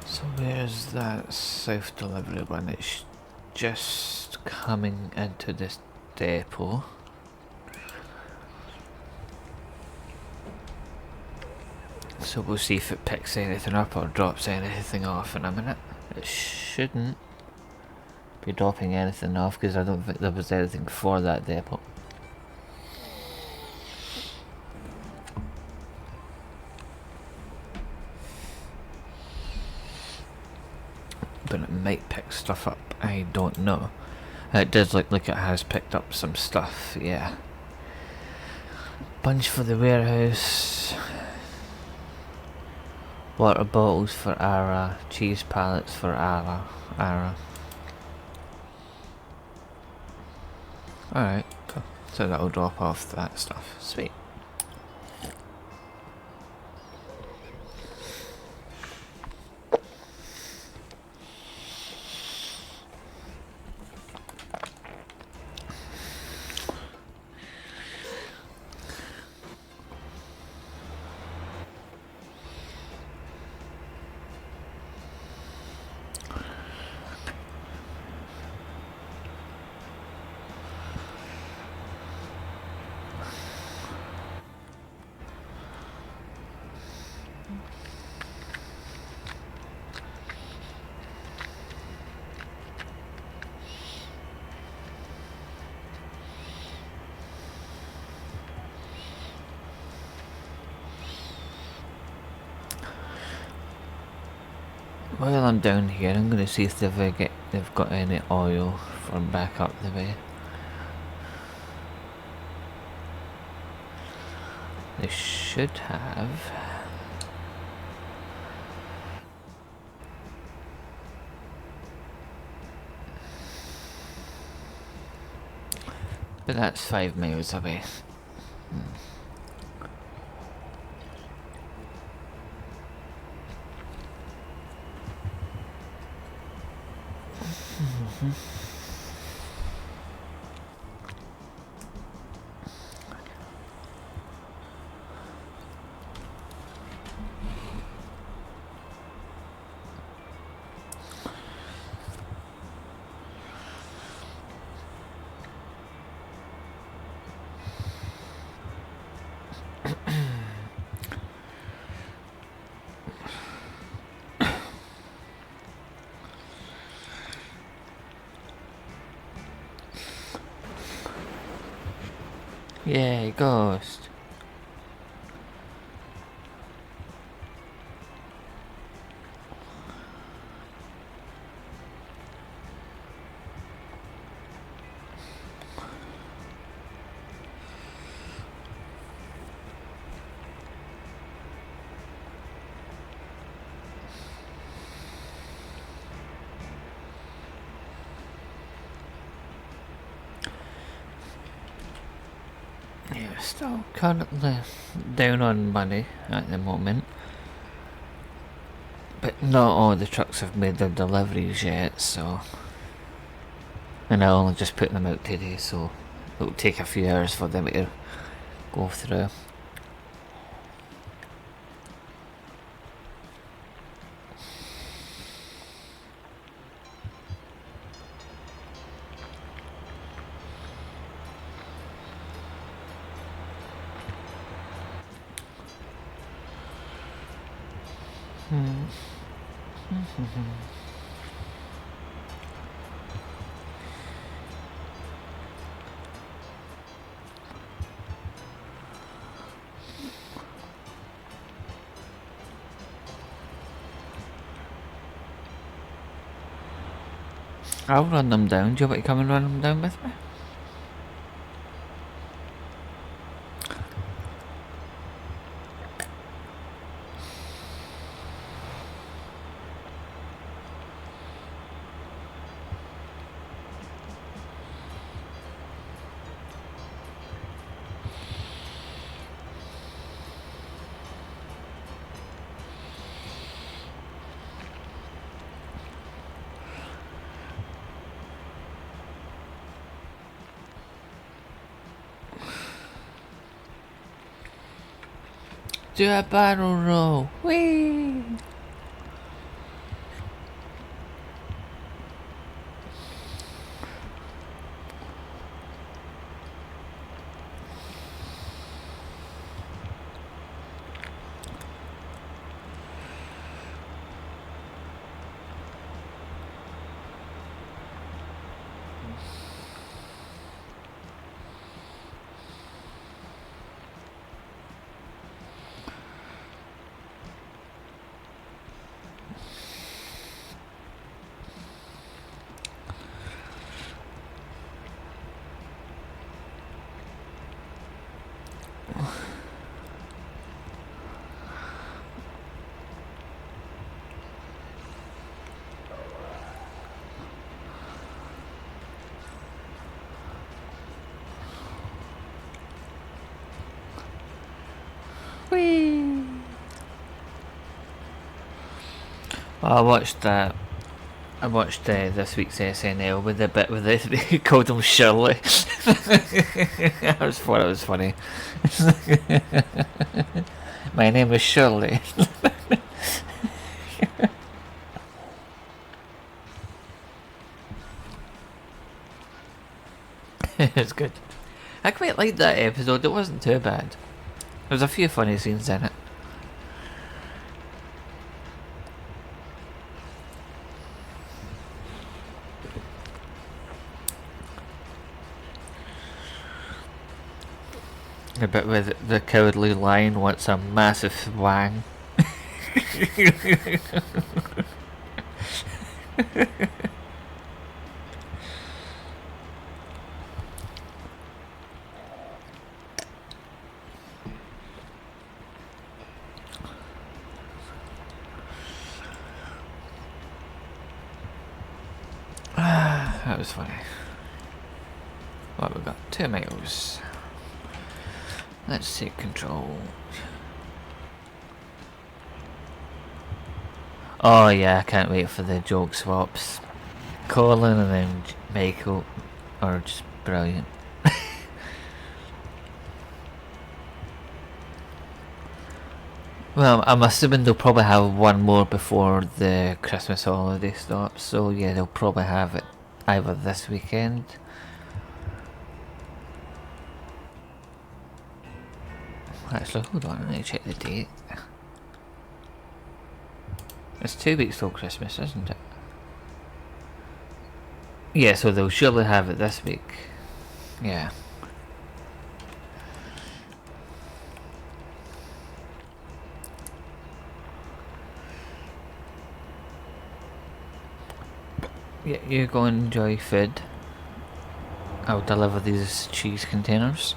So where's that South delivery one? It's just coming into this depot. So we'll see if it picks anything up or drops anything off in a minute. It shouldn't be dropping anything off because I don't think there was anything for that depot. But it might pick stuff up, I don't know. It does look like it has picked up some stuff, yeah. Bunch for the warehouse. Water bottles for Ara. Cheese pallets for Ara. Alright, cool. So that'll drop off that stuff. Sweet. While I'm down here, I'm going to see if they've got any oil from back up the way. They should have. But that's 5 miles away. Yay, ghost. Yeah, still currently down on money at the moment. But not all the trucks have made their deliveries yet, so... And I only just put them out today, so it'll take a few hours for them to go through. I'll run them down. Do you want to come and run them down with me? Do a barrel roll. Whee! Whee! Well, I watched this week's SNL with the bit with they called him Shirley. I thought it was funny. My name is Shirley. It's good. I quite liked that episode. It wasn't too bad. There's a few funny scenes in it. A bit with the cowardly lion wants a massive wang. That was funny. What we got? 2 miles. Let's take control. Oh yeah, I can't wait for the joke swaps. Colin and then Michael are just brilliant. Well, I'm assuming they'll probably have one more before the Christmas holiday stops, so yeah, they'll probably have it either this weekend. Actually, hold on, I need to check the date. It's 2 weeks till Christmas, isn't it? Yeah, so they'll surely have it this week. Yeah. Yeah, you go and enjoy food. I'll deliver these cheese containers.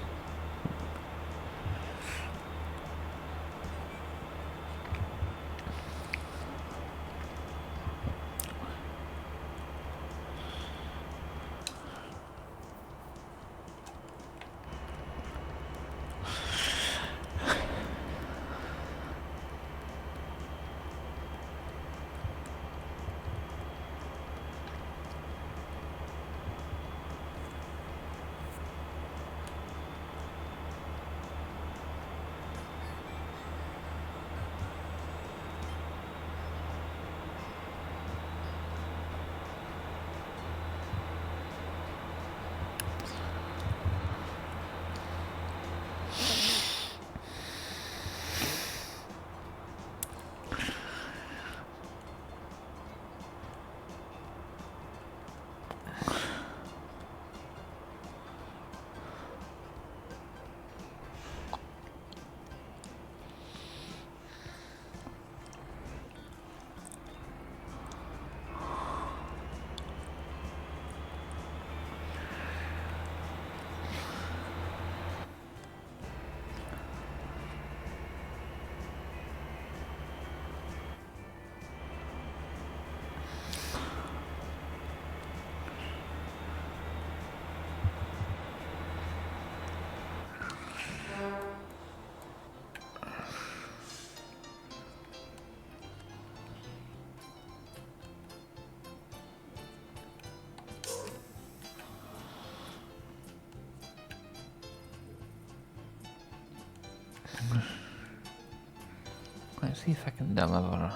Let's see if I can deliver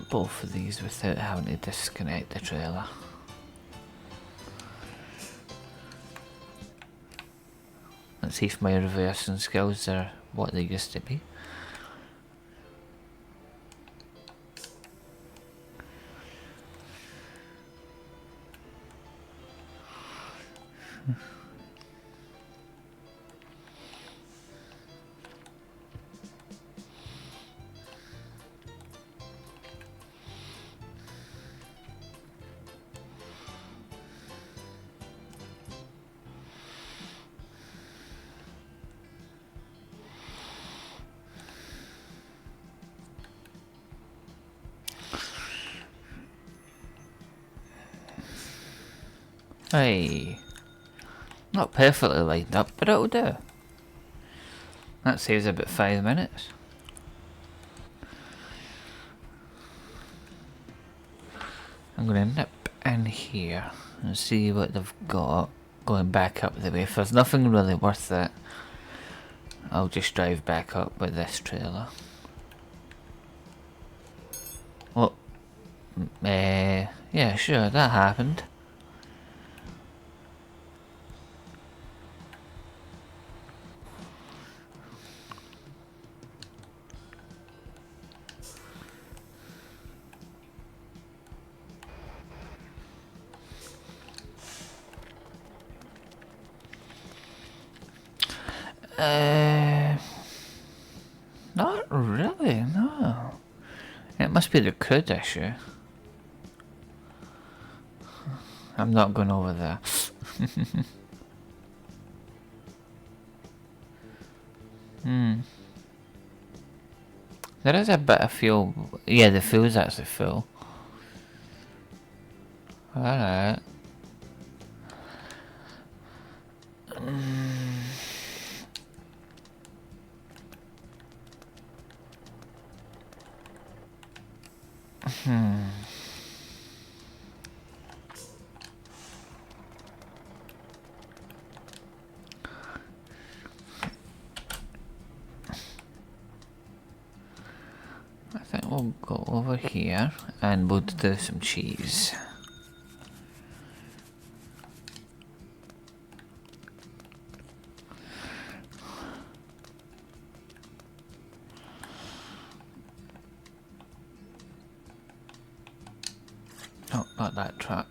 both of these without having to disconnect the trailer. Let's see if my reversing skills are what they used to be. Hey, not perfectly lined up, but it'll do. That saves about 5 minutes. I'm gonna nip in here and see what they've got going back up the way. If there's nothing really worth it, I'll just drive back up with this trailer. Well, yeah, sure, that happened. Not really, no. It must be the crud issue. I'm not going over there. There is a bit of fuel. Yeah, the fuel's actually full. Alright. I think we'll go over here and we'll do some cheese. Oh, not that truck.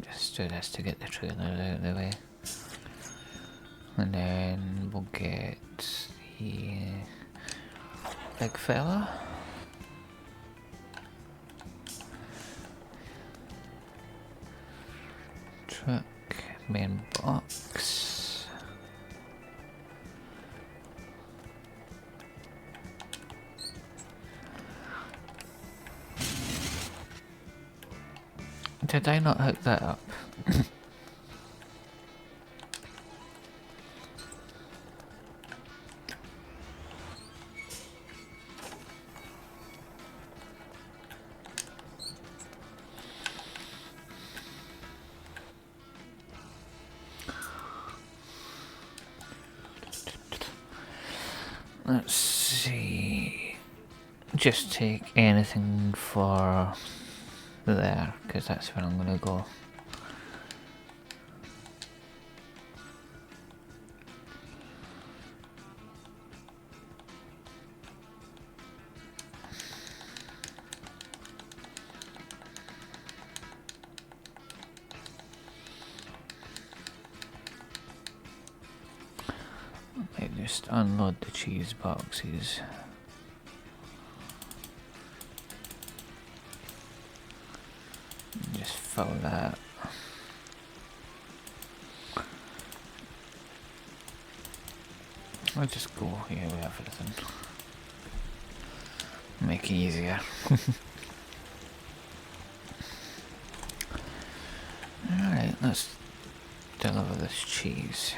Just do this to get the trailer out of the way. And then we'll get the big fella. Truck, main box. Did I not hook that up? Let's see. Just take anything for there, because that's where I'm gonna go. Okay, just unload the cheese boxes. And just fill that. I'll just go here with everything. Make it easier. Alright, let's deliver this cheese.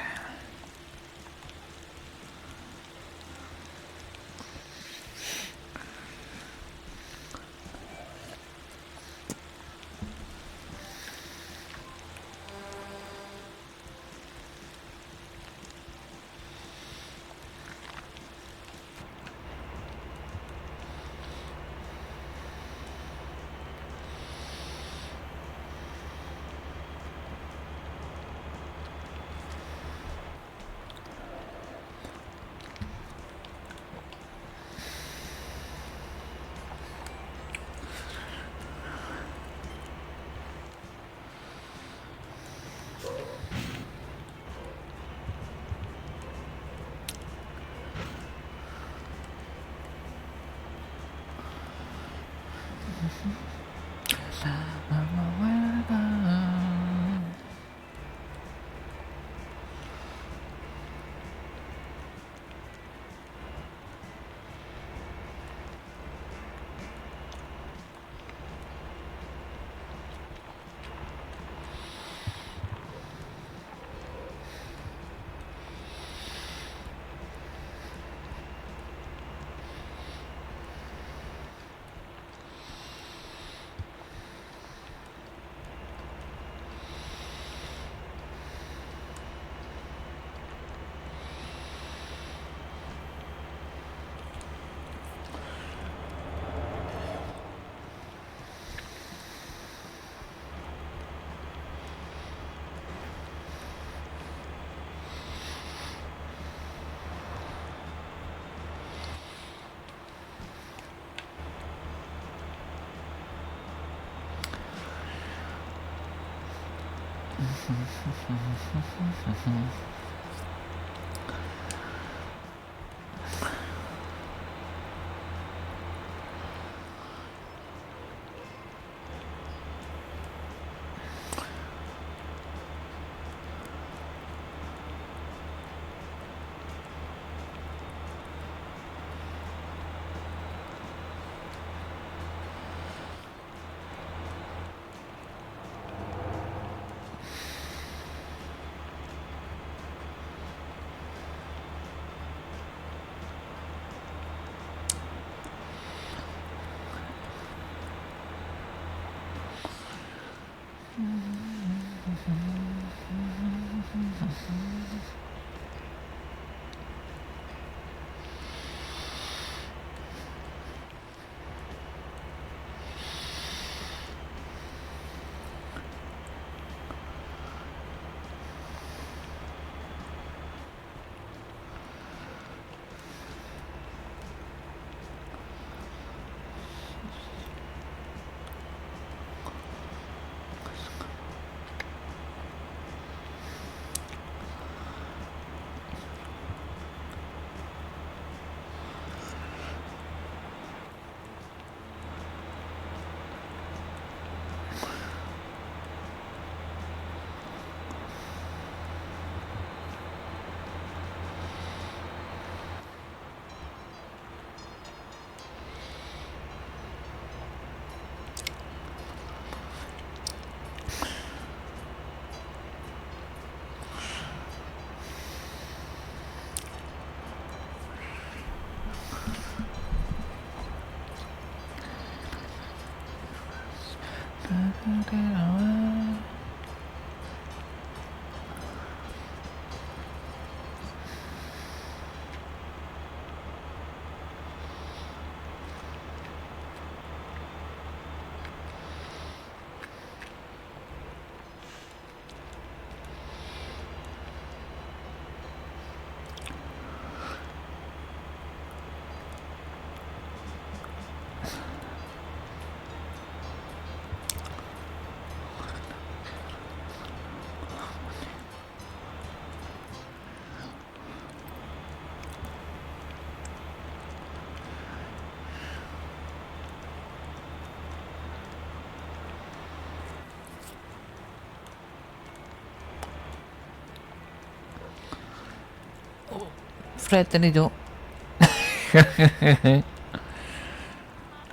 Fred, don't.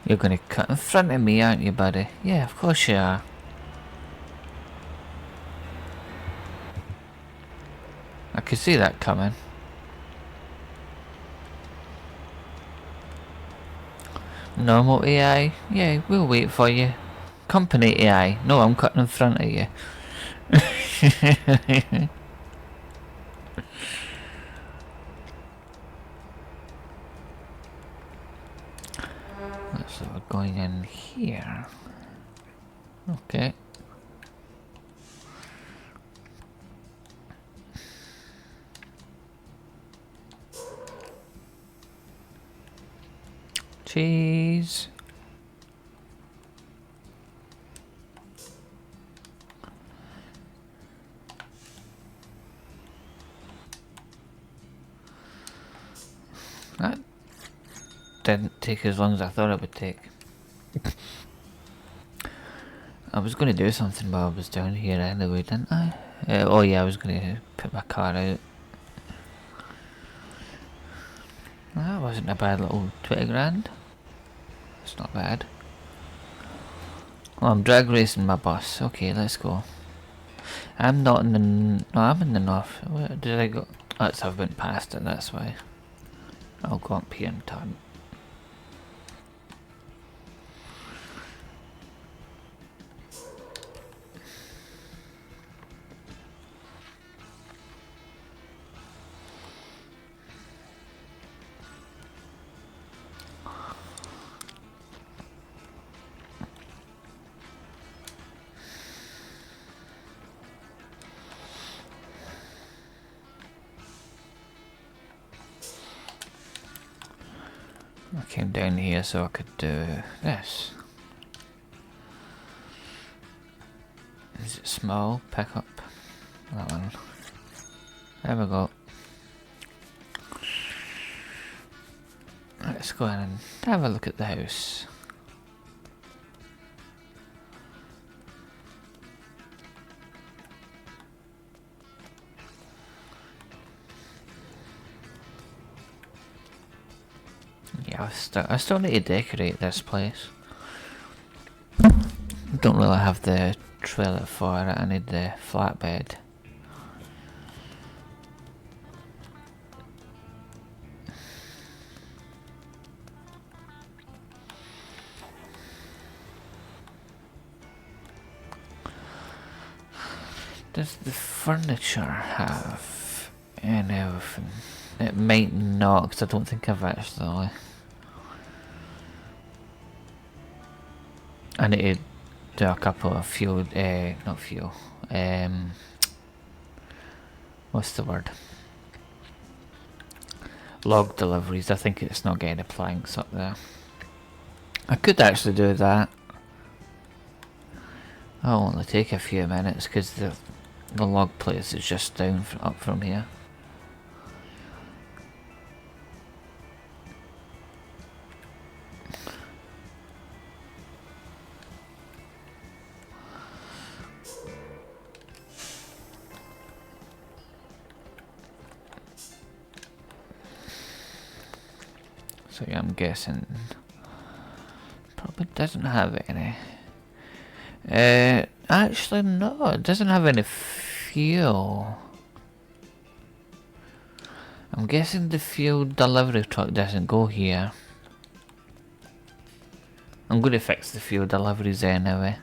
You're gonna cut in front of me, aren't you, buddy? Yeah, of course you are. I could see that coming. Normal AI? Yeah, we'll wait for you. Company AI? No, I'm cutting in front of you. So we're going in here. Okay. Cheese. That didn't take as long as I thought it would take. I was going to do something while I was down here anyway, didn't I? Oh yeah, I was going to put my car out. That wasn't a bad little 20 grand. It's not bad. Oh, I'm drag racing my bus. Okay, let's go. I'm not in the... No, I'm in the north. Where did I go? That's I've been past it, that's why. I'll go up here and turn. I came down here so I could do this. Is it small? Pick up. That one. There we go. Let's go in and have a look at the house. Yeah, I still need to decorate this place. Don't really have the trailer for it, I need the flatbed. Does the furniture have anything? It might not, because I don't think I've actually... I need to do a couple of fuel, not fuel, what's the word? Log deliveries. I think it's not getting the planks up there. I could actually do that. I'll only take a few minutes because the log place is just down up from here. So yeah, I'm guessing probably doesn't have any. Actually no, it doesn't have any fuel. I'm guessing the fuel delivery truck doesn't go here. I'm going to fix the fuel deliveries anyway.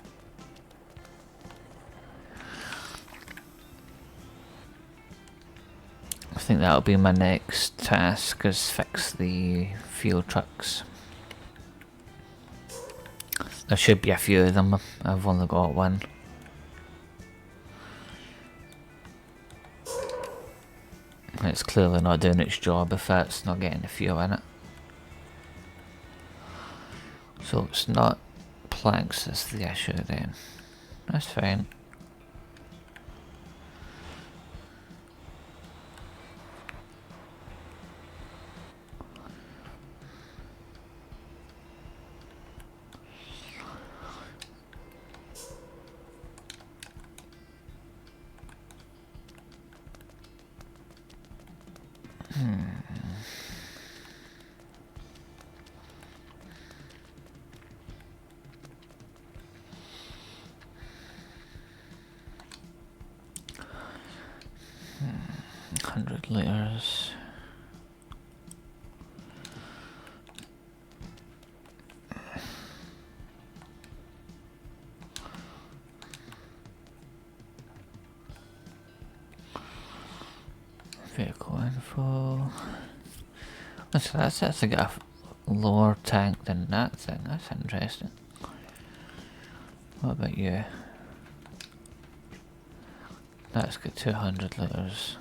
I think that'll be my next task, is fix the fuel trucks. There should be a few of them, I've only got one. It's clearly not doing its job if it's not getting the fuel in it. So it's not planks that's the issue then. That's fine. Litres. Vehicle info. So that's actually got a lower tank than that thing. That's interesting. What about you? That's got 200 litres.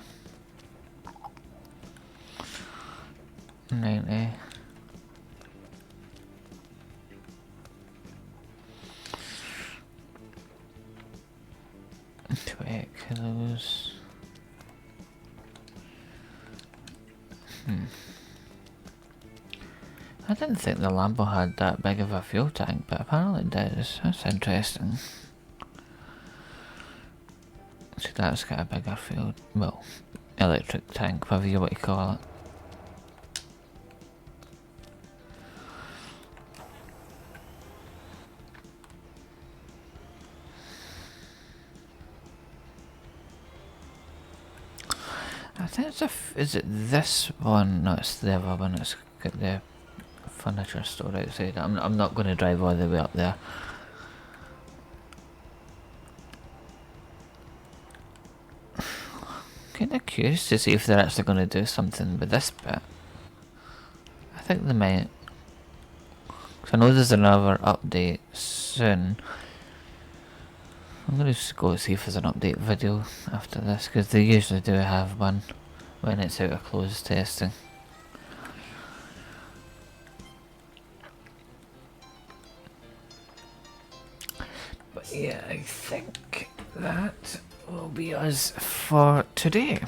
90. To 8 kilos. I didn't think the Lambo had that big of a fuel tank, but apparently it does. That's interesting. So that's got a bigger fuel, well, electric tank, whatever you want to call it. I think it's is it this one? No, it's the other one. It's got the furniture store outside. I'm not going to drive all the way up there. Kind of curious to see if they're actually going to do something with this bit. I think they might. Cause I know there's another update soon. I'm going to just go see if there's an update video after this, because they usually do have one when it's out of closed testing. But yeah, I think that will be us for today.